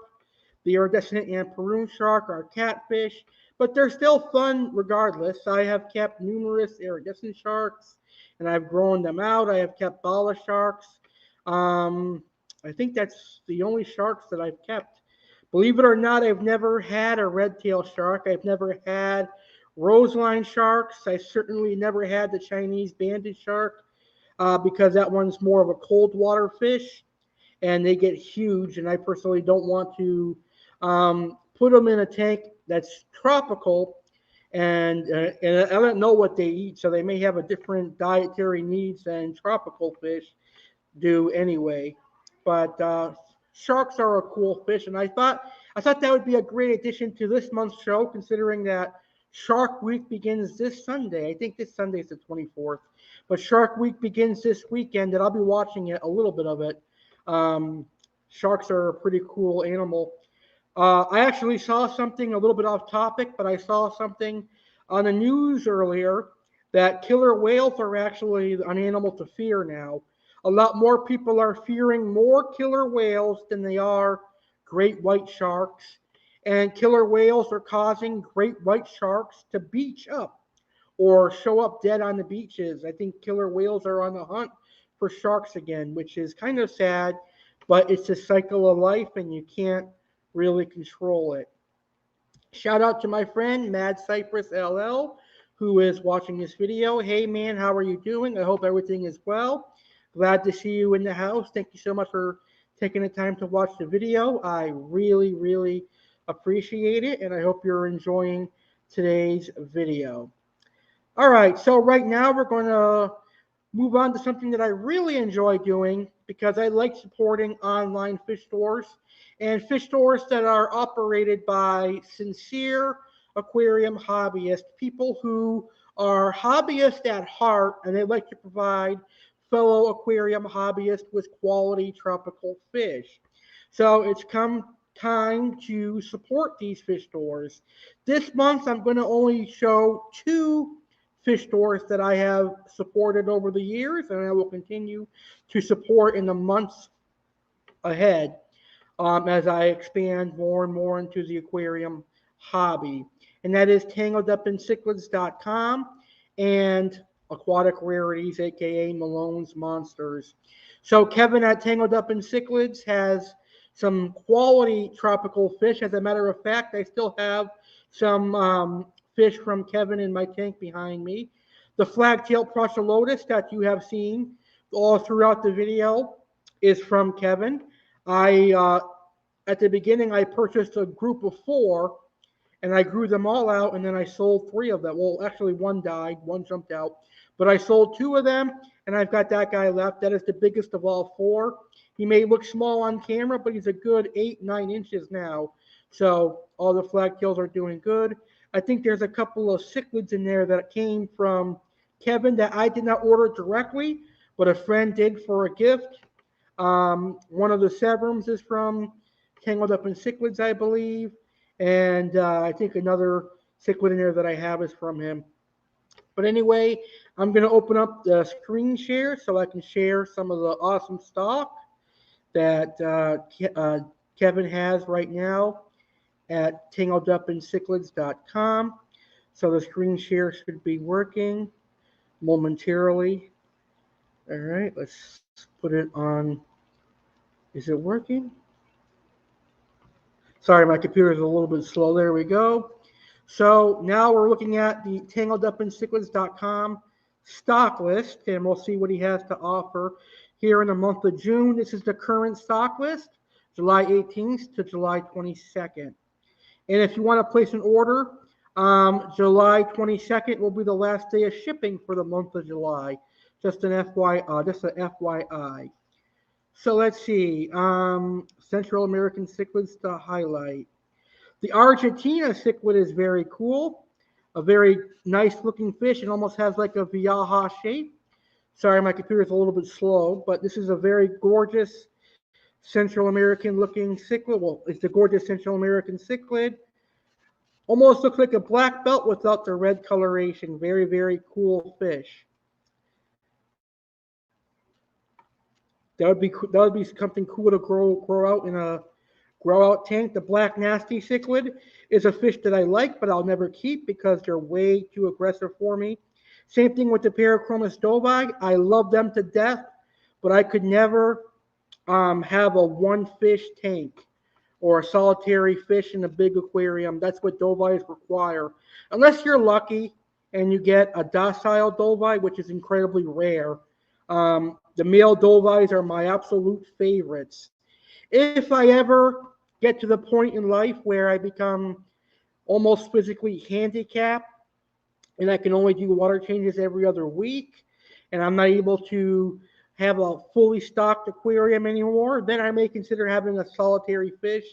the iridescent and paroon shark are catfish, but they're still fun regardless. I have kept numerous iridescent sharks, and I've grown them out. I have kept bala sharks. Um, I think that's the only sharks that I've kept. Believe it or not, I've never had a red tail shark. I've never had roseline sharks. I certainly never had the Chinese banded shark because that one's more of a cold water fish and they get huge. And I personally don't want to put them in a tank that's tropical, and I don't know what they eat, so they may have a different dietary needs than tropical fish do anyway. But sharks are a cool fish, and I thought that would be a great addition to this month's show, considering that Shark Week begins this Sunday. I think this Sunday is the 24th, but Shark Week begins this weekend, and I'll be watching it, a little bit of it. Um, Sharks are a pretty cool animal. I actually saw something a little bit off topic, but I saw something on the news earlier that killer whales are actually an animal to fear now. A lot more people are fearing more killer whales than they are great white sharks. And killer whales are causing great white sharks to beach up or show up dead on the beaches. I think killer whales are on the hunt for sharks again, which is kind of sad, but it's a cycle of life and you can't really control it. Shout out to my friend Mad Cypress LL who is watching this video. Hey man, how are you doing? I hope everything is well. Glad to see you in the house. Thank you so much for taking the time to watch the video. I really, really appreciate it, and I hope you're enjoying today's video. All right, so right now we're going to move on to something that I really enjoy doing because I like supporting online fish stores and fish stores that are operated by sincere aquarium hobbyists, people who are hobbyists at heart and they like to provide fellow aquarium hobbyists with quality tropical fish. So it's come time to support these fish stores. This month I'm going to only show two fish stores that I have supported over the years, and I will continue to support in the months ahead as I expand more and more into the aquarium hobby. And that is tangledupincichlids.com and Aquatic Rarities, aka Malone's Monsters. So Kevin at Tangled Up in Cichlids has some quality tropical fish. As a matter of fact, I still have some fish from Kevin in my tank behind me. The flagtail procelotus that you have seen all throughout the video is from Kevin. At the beginning I purchased a group of 4 and I grew them all out and then I sold 3 of them. Well, actually one died, one jumped out, but I sold 2 of them and I've got that guy left. That is the biggest of all 4. He may look small on camera, but he's a good 8-9 inches now. So all the flagtails are doing good. I think there's a couple of cichlids in there that came from Kevin that I did not order directly, but a friend did for a gift. One of the Severums is from Tangled Up in Cichlids, I believe. And I think another cichlid in there that I have is from him. But anyway, I'm going to open up the screen share so I can share some of the awesome stock that Kevin has right now at tangledupincichlids.com. So the screen share should be working momentarily. All right, let's put it on. Is it working? Sorry, my computer is a little bit slow. There we go. So now we're looking at the tangledupincichlids.com stock list, and we'll see what he has to offer here in the month of June. This is the current stock list, July 18th to July 22nd. And if you want to place an order, July 22nd will be the last day of shipping for the month of July. Just an FYI. So let's see. Central American cichlids to highlight. The Argentina cichlid is very cool. A very nice looking fish. It almost has like a Viaja shape. Sorry, my computer is a little bit slow, but this is a very gorgeous Central American looking cichlid. Well, it's a gorgeous Central American cichlid. Almost looks like a black belt without the red coloration. Very, very cool fish. That would be something cool to grow out in a grow out tank. The black nasty cichlid is a fish that I like, but I'll never keep because they're way too aggressive for me. Same thing with the Parachromis dovi. I love them to death, but I could never have a one fish tank or a solitary fish in a big aquarium. That's what dovis require. Unless you're lucky and you get a docile dovi, which is incredibly rare. The male dovis are my absolute favorites. If I ever get to the point in life where I become almost physically handicapped and I can only do water changes every other week and I'm not able to have a fully stocked aquarium anymore, then I may consider having a solitary fish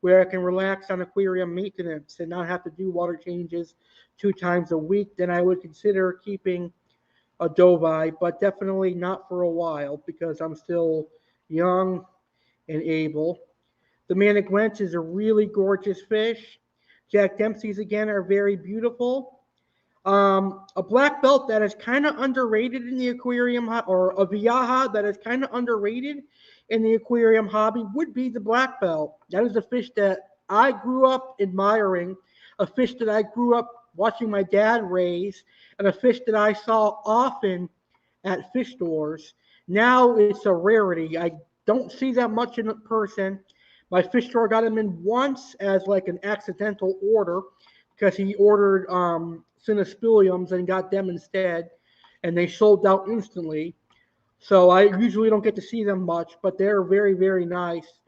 where I can relax on aquarium maintenance and not have to do water changes 2 times a week. Then I would consider keeping a dovi, but definitely not for a while because I'm still young and able. The Manigwents is a really gorgeous fish. Jack Dempsey's again are very beautiful. A black belt that is kind of underrated in the aquarium, or a Viaja that is kind of underrated in the aquarium hobby would be the black belt. That is a fish that I grew up admiring, a fish that I grew up watching my dad raise, and a fish that I saw often at fish stores. Now it's a rarity. I don't see that much in person. My fish store got him in once as like an accidental order because he ordered Cynospiliums and got them instead, and they sold out instantly. So I usually don't get to see them much, but they're very, very nice.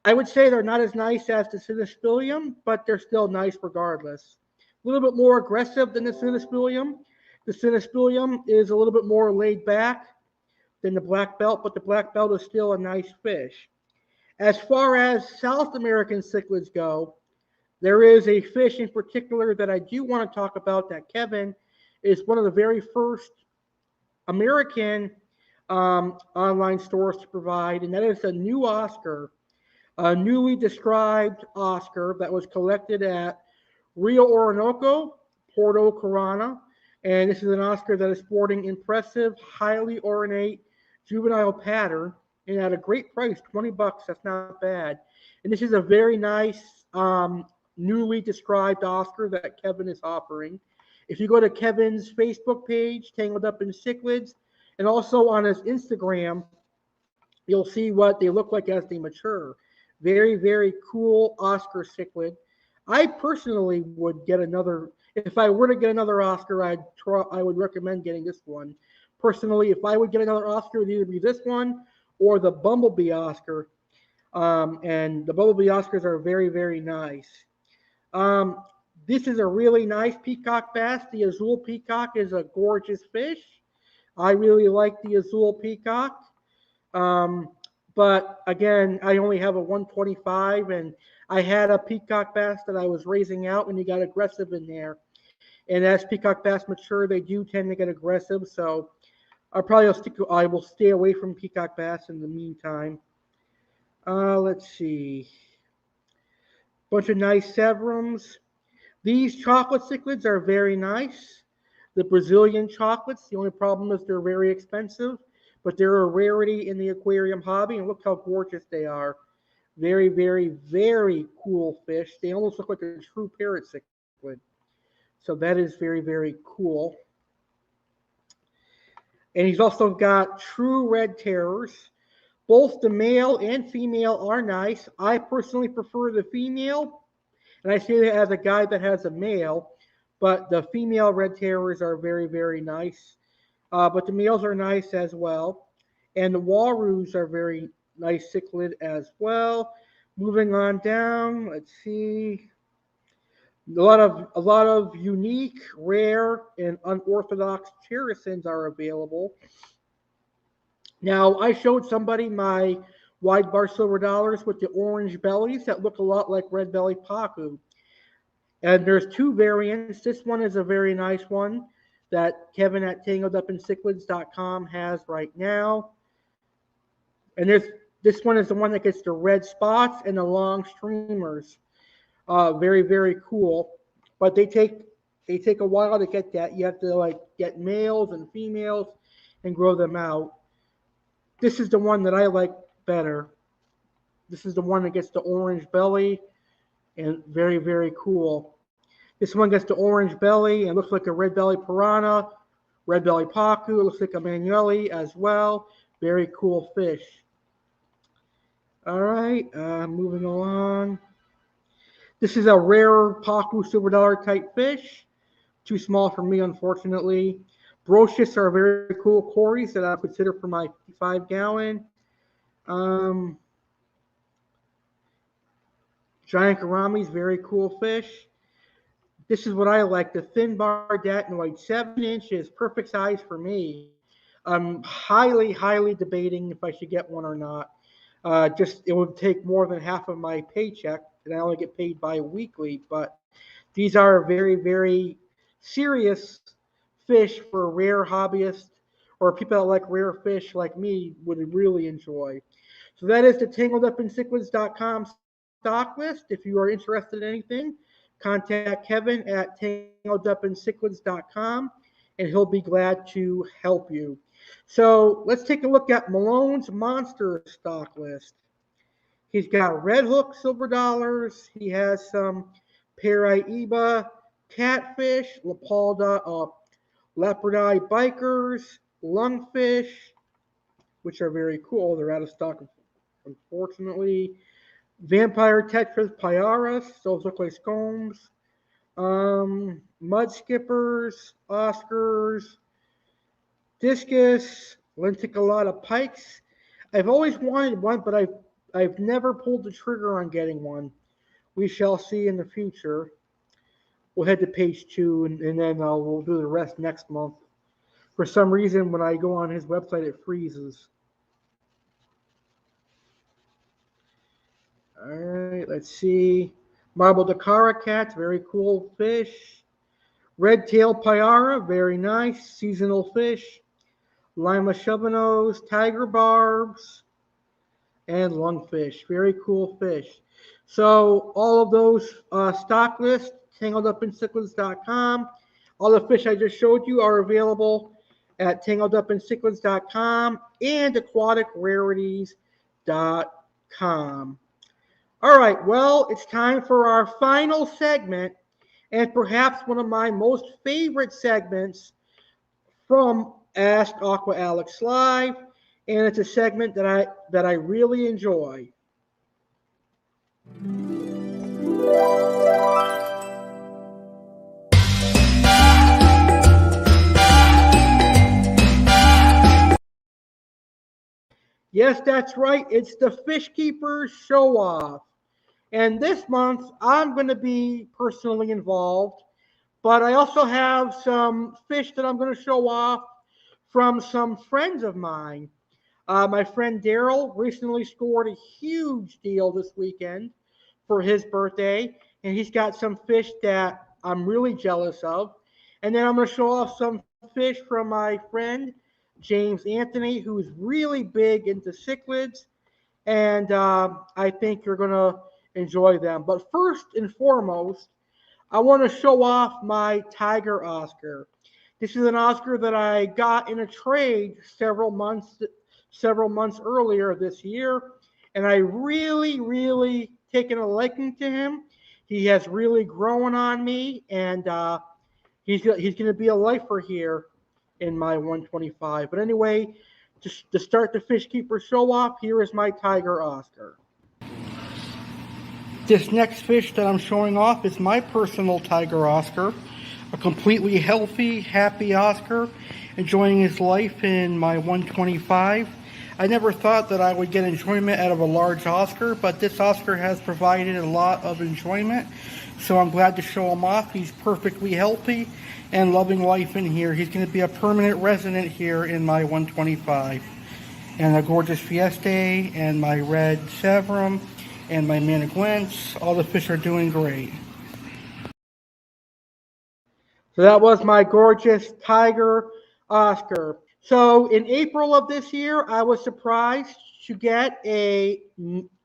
I would say they're not as nice as the Cynospilium, but they're still nice regardless. A little bit more aggressive than the Cynospilium. The Cynospilium is a little bit more laid back than the black belt, but the black belt is still a nice fish. As far as South American cichlids go, there is a fish in particular that I do want to talk about that Kevin is one of the very first American online stores to provide, and that is a new Oscar, a newly described Oscar that was collected at Rio Orinoco, Porto Carana, and this is an Oscar that is sporting impressive, highly ornate juvenile pattern and at a great price, $20. That's not bad. And this is a very nice newly described Oscar that Kevin is offering. If you go to Kevin's Facebook page, Tangled Up in Cichlids, and also on his Instagram, you'll see what they look like as they mature. Very, very cool Oscar cichlid. I personally would get another. If I were to get another Oscar, I would recommend getting this one. Personally, if I would get another Oscar, it would either be this one or the Bumblebee Oscar. And the Bumblebee Oscars are very, very nice. This is a really nice peacock bass. The Azul peacock is a gorgeous fish. I really like the Azul peacock. But again, I only have a 125, and I had a peacock bass that I was raising out, and he got aggressive in there. And as peacock bass mature, they do tend to get aggressive. So I will stay away from peacock bass in the meantime. Let's see. Bunch of nice Severums. These chocolate cichlids are very nice. the Brazilian chocolates. The only problem is they're very expensive, but they're a rarity in the aquarium hobby. And look how gorgeous they are. Very, very, very cool fish. They almost look like a true parrot cichlid. So that is very, very cool. And he's also got true red terrors. Both the male and female are nice. I personally prefer the female, and I say that as a guy that has a male, but the female red terrors are very, very nice. But the males are nice as well. And the walrus are very nice cichlid as well. Moving on down, let's see. A lot of unique, rare, and unorthodox terracins are available. Now, I showed somebody my wide bar silver dollars with the orange bellies that look a lot like red belly pacu. And there's two variants. This one is a very nice one that Kevin at tangledupincichlids.com has right now. And this one is the one that gets the red spots and the long streamers. Very, very cool. But they take a while to get that. You have to like get males and females and grow them out. This is the one that I like better. This is the one that gets the orange belly and very, very cool. This one gets the orange belly and looks like a red belly piranha, red belly pacu. It looks like a manueli as well. Very cool fish. All right, moving along. This is a rare pacu silver dollar type fish. Too small for me, unfortunately. Brocious are very cool cories that I consider for my 55-gallon. Giant gouramis, very cool fish. This is what I like, the thin bardatinoid, 7 inches, perfect size for me. I'm highly, highly debating if I should get one or not. Just it would take more than half of my paycheck, and I only get paid bi-weekly. But these are very, very serious fish for rare hobbyists or people that like rare fish like me would really enjoy. So that is the tangledupincichlids.com stock list. If you are interested in anything, contact Kevin at tangledupincichlids.com and he'll be glad to help you. So let's take a look at Malone's monster stock list. He's got red hook silver dollars. He has some Paraiba catfish, Lapalda, leopardi bikers, lungfish, which are very cool. They're out of stock, unfortunately. Vampire tetras pyarus, those look like scones. Mud skippers, Oscars, discus, lenticulata pikes. I've always wanted one, but I've never pulled the trigger on getting one. We shall see in the future. We'll head to page 2, and then we'll do the rest next month. For some reason, when I go on his website, it freezes. All right, let's see. Marble Dakara cats, very cool fish. Red-tailed pyara, very nice, seasonal fish. Lima shubanos, tiger barbs, and lungfish, very cool fish. So all of those stock lists, tangledupincichlids.com. All the fish I just showed you are available at tangledupincichlids.com and aquaticrarities.com. All right, well, it's time for our final segment, and perhaps one of my most favorite segments from Ask Aqua Alex Live, and it's a segment that I really enjoy. Yes, that's right. It's the Fish Keepers Show Off. And this month, I'm going to be personally involved, but I also have some fish that I'm going to show off from some friends of mine. My friend Daryl recently scored a huge deal this weekend for his birthday, and he's got some fish that I'm really jealous of. And then I'm going to show off some fish from my friend James Anthony, who's really big into cichlids, and I think you're going to enjoy them. But first and foremost, I want to show off my Tiger Oscar. This is an Oscar that I got in a trade several months earlier this year, and I really taken a liking to him. He has really grown on me, and he's going to be a lifer here in my 125. But anyway, just to start the Fish Keeper show off, here is my Tiger Oscar. This next fish that I'm showing off is my personal Tiger Oscar, a completely healthy, happy Oscar, enjoying his life in my 125. I never thought that I would get enjoyment out of a large Oscar, but this Oscar has provided a lot of enjoyment, so I'm glad to show him off. He's perfectly healthy and loving life in here. He's going to be a permanent resident here in my 125. And a gorgeous Fieste and my red Severum and my Maniguense, all the fish are doing great. So that was my gorgeous Tiger Oscar. So in April of this year, I was surprised to get a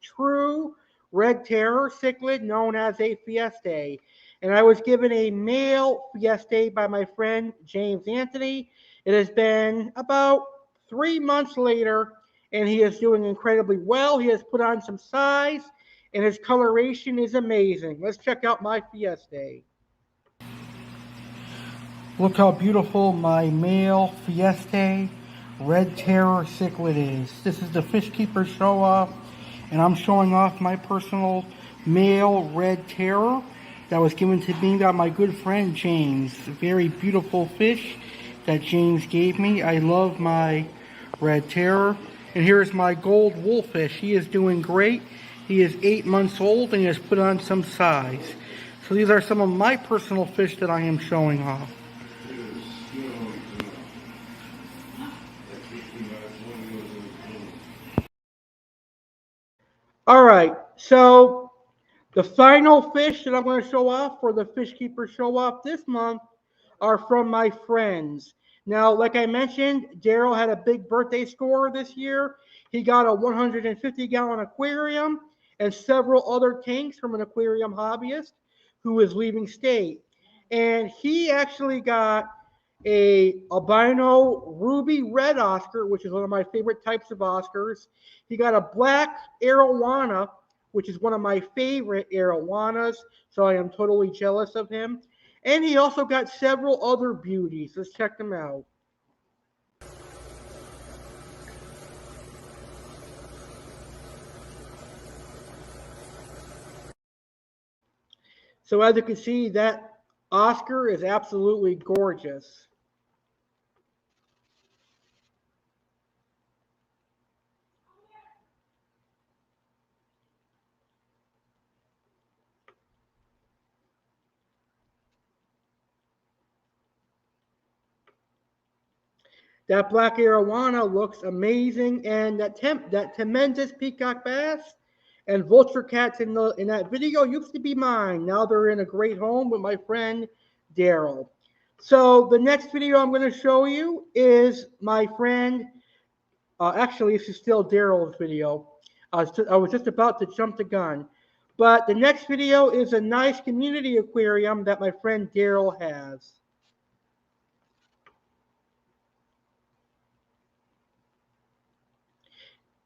true red terror cichlid known as a Fieste. And I was given a male Fieste by my friend James Anthony. It has been about 3 months later, and he is doing incredibly well. He has put on some size, and his coloration is amazing. Let's check out my Fieste. Look how beautiful my male Fieste Red Terror cichlid is. This is the Fish Keeper show off, and I'm showing off my personal male Red Terror that was given to me by my good friend James. A very beautiful fish that James gave me. I love my Red Terror. And here's my gold wolffish. He is doing great. He is 8 months old and he has put on some size. So these are some of my personal fish that I am showing off. All right, so the final fish that I'm going to show off for the Fish Keeper show off this month are from my friends. Now, like I mentioned, Daryl had a big birthday score this year. He got a 150-gallon aquarium and several other tanks from an aquarium hobbyist who is leaving state. And he actually got a albino ruby red Oscar, which is one of my favorite types of Oscars. He got a black arowana, which is one of my favorite arowanas, so I am totally jealous of him. And he also got several other beauties. Let's check them out. So as you can see, that Oscar is absolutely gorgeous. That black arowana looks amazing, and that tremendous peacock bass and vulture cats in that video used to be mine. Now they're in a great home with my friend Daryl. So the next video I'm going to show you is my friend. Actually, this is still Daryl's video. I was just about to jump the gun, but the next video is a nice community aquarium that my friend Daryl has.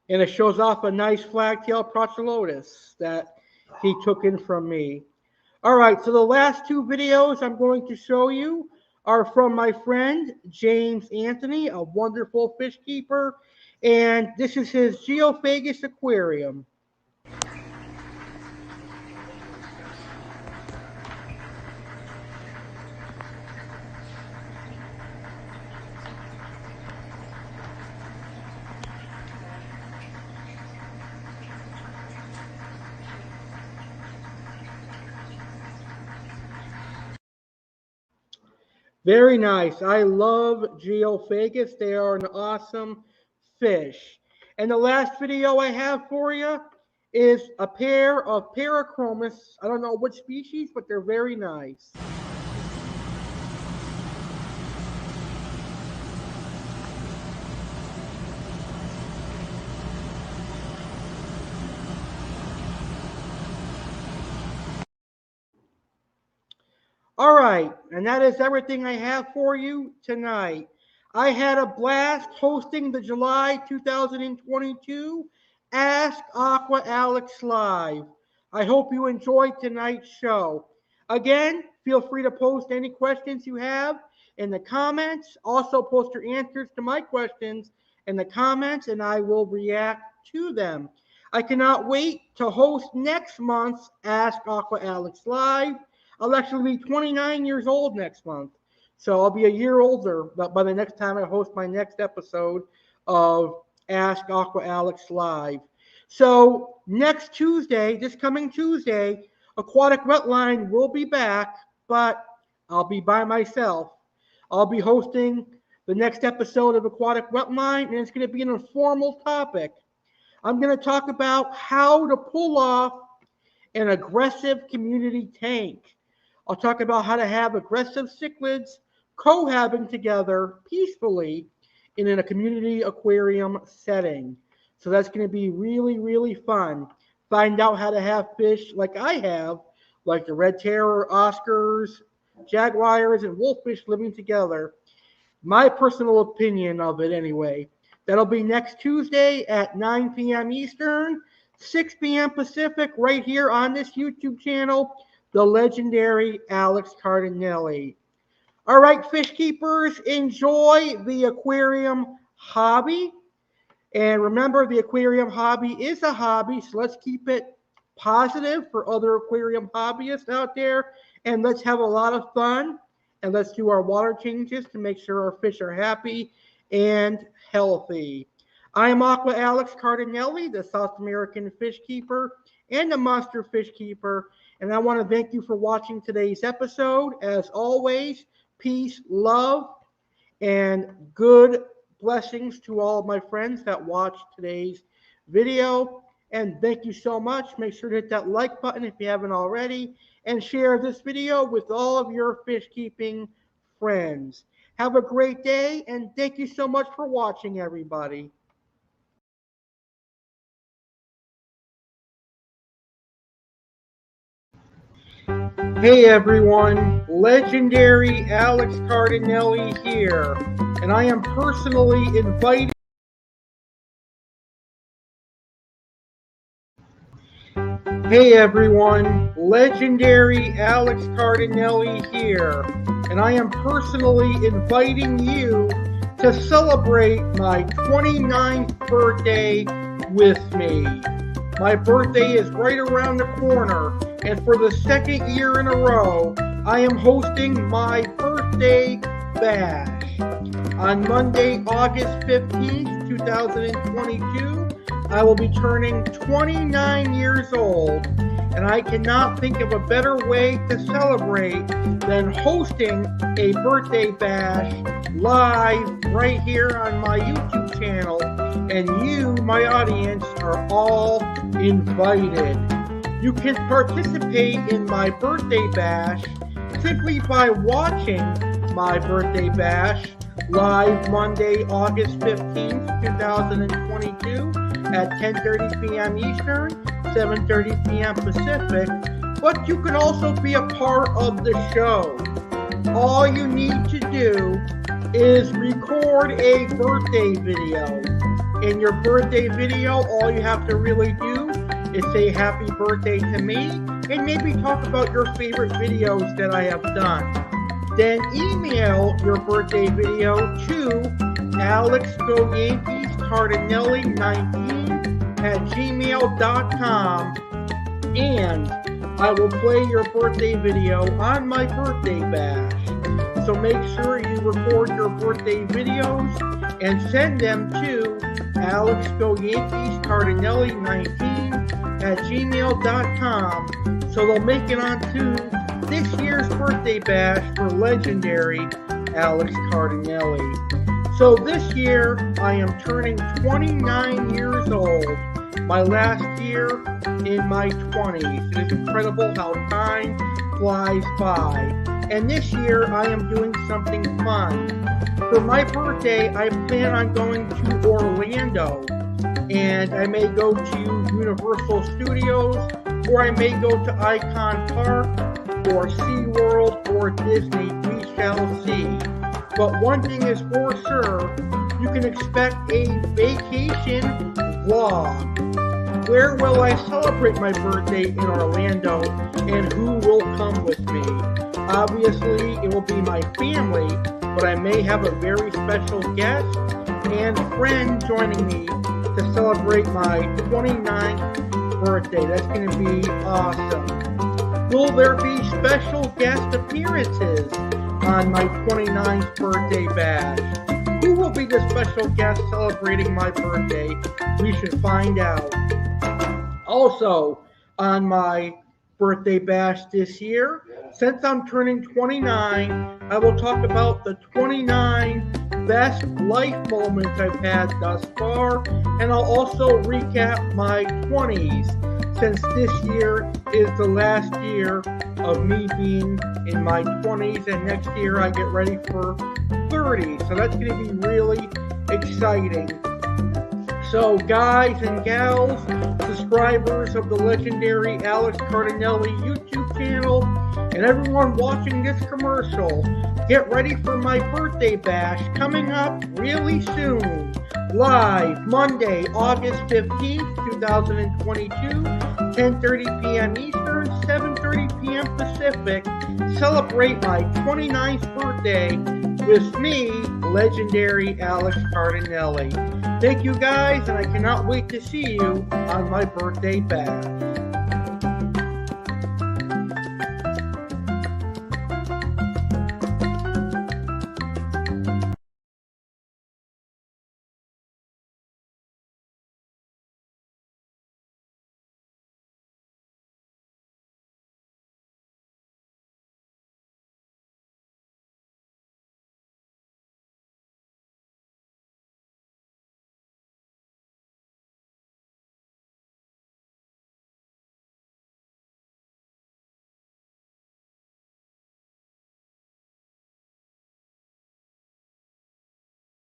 And it shows off a nice flagtail Procelotus that he took in from me. All right, so the last two videos I'm going to show you are from my friend James Anthony, a wonderful fish keeper, and this is his Geophagus aquarium. Very nice. I love Geophagus. They are an awesome fish. And the last video I have for you is a pair of Parachromis. I don't know what species, but they're very nice. All right, and that is everything I have for you tonight. I had a blast hosting the July 2022 Ask Aqua Alex Live. I hope you enjoyed tonight's show. Again, feel free to post any questions you have in the comments. Also, post your answers to my questions in the comments, and I will react to them. I cannot wait to host next month's Ask Aqua Alex Live. I'll actually be 29 years old next month. So I'll be a year older by the next time I host my next episode of Ask Aqua Alex Live. So next Tuesday, this coming Tuesday, Aquatic Wetline will be back, but I'll be by myself. I'll be hosting the next episode of Aquatic Wetline, and it's going to be an informal topic. I'm going to talk about how to pull off an aggressive community tank. I'll talk about how to have aggressive cichlids cohabiting together peacefully in a community aquarium setting. So that's going to be really, really fun. Find out how to have fish like I have, like the red terror, Oscars, jaguars, and wolffish living together. My personal opinion of it anyway. That'll be next Tuesday at 9 p.m. Eastern, 6 p.m. Pacific, right here on this YouTube channel, the legendary Alex Cardinale. All right, fish keepers, enjoy the aquarium hobby. And remember, the aquarium hobby is a hobby, so let's keep it positive for other aquarium hobbyists out there. And let's have a lot of fun. And let's do our water changes to make sure our fish are happy and healthy. I am Aqua Alex Cardinale, the South American fish keeper and the monster fish keeper. And I want to thank you for watching today's episode. As always, peace, love, and good blessings to all of my friends that watched today's video. And thank you so much. Make sure to hit that like button if you haven't already, and share this video with all of your fish keeping friends. Have a great day, and thank you so much for watching, everybody. Hey everyone, legendary Alex Cardinale here, and I am personally inviting. Hey everyone, legendary Alex Cardinale here, and I am personally inviting you to celebrate my 29th birthday with me. My birthday is right around the corner, and for the second year in a row, I am hosting my birthday bash. On Monday, August 15th, 2022, I will be turning 29 years old, and I cannot think of a better way to celebrate than hosting a birthday bash live right here on my YouTube channel, and you, my audience, are all invited. You can participate in my birthday bash simply by watching my birthday bash live Monday, August 15th, 2022 at 10:30 p.m. Eastern, 7:30 p.m. Pacific, but you can also be a part of the show. All you need to do is record a birthday video. In your birthday video, all you have to really do is say happy birthday to me and maybe talk about your favorite videos that I have done. Then email your birthday video to alexgoyankiescardinale19@gmail.com, and I will play your birthday video on my birthday bash. So make sure you record your birthday videos and send them to alexgoyankiescardinale19@gmail.com, so they'll make it onto this year's birthday bash for legendary Alex Cardinale. So this year, I am turning 29 years old, my last year in my 20s. It is incredible how time flies by. And this year, I am doing something fun. For my birthday, I plan on going to Orlando, and I may go to Universal Studios, or I may go to Icon Park, or SeaWorld or Disney, we shall see. But one thing is for sure, you can expect a vacation vlog. Where will I celebrate my birthday in Orlando, and who will come with me? Obviously, it will be my family, but I may have a very special guest and friend joining me to celebrate my 29th birthday. That's going to be awesome. Will there be special guest appearances on my 29th birthday bash? Who will be the special guest celebrating my birthday? We should find out. Also, on my birthday bash this year, since I'm turning 29, I will talk about the 29 best life moments I've had thus far, and I'll also recap my 20s, since this year is the last year of me being in my 20s, and next year I get ready for 30, so that's going to be really exciting. So guys and gals, subscribers of the legendary Alex Cardinale YouTube channel, and everyone watching this commercial, get ready for my birthday bash coming up really soon. Live Monday, August 15th, 2022, 10:30 p.m. Eastern, 7:30 p.m. Pacific. Celebrate my 29th birthday with me, legendary Alex Cardinale. Thank you guys, and I cannot wait to see you on my birthday bash.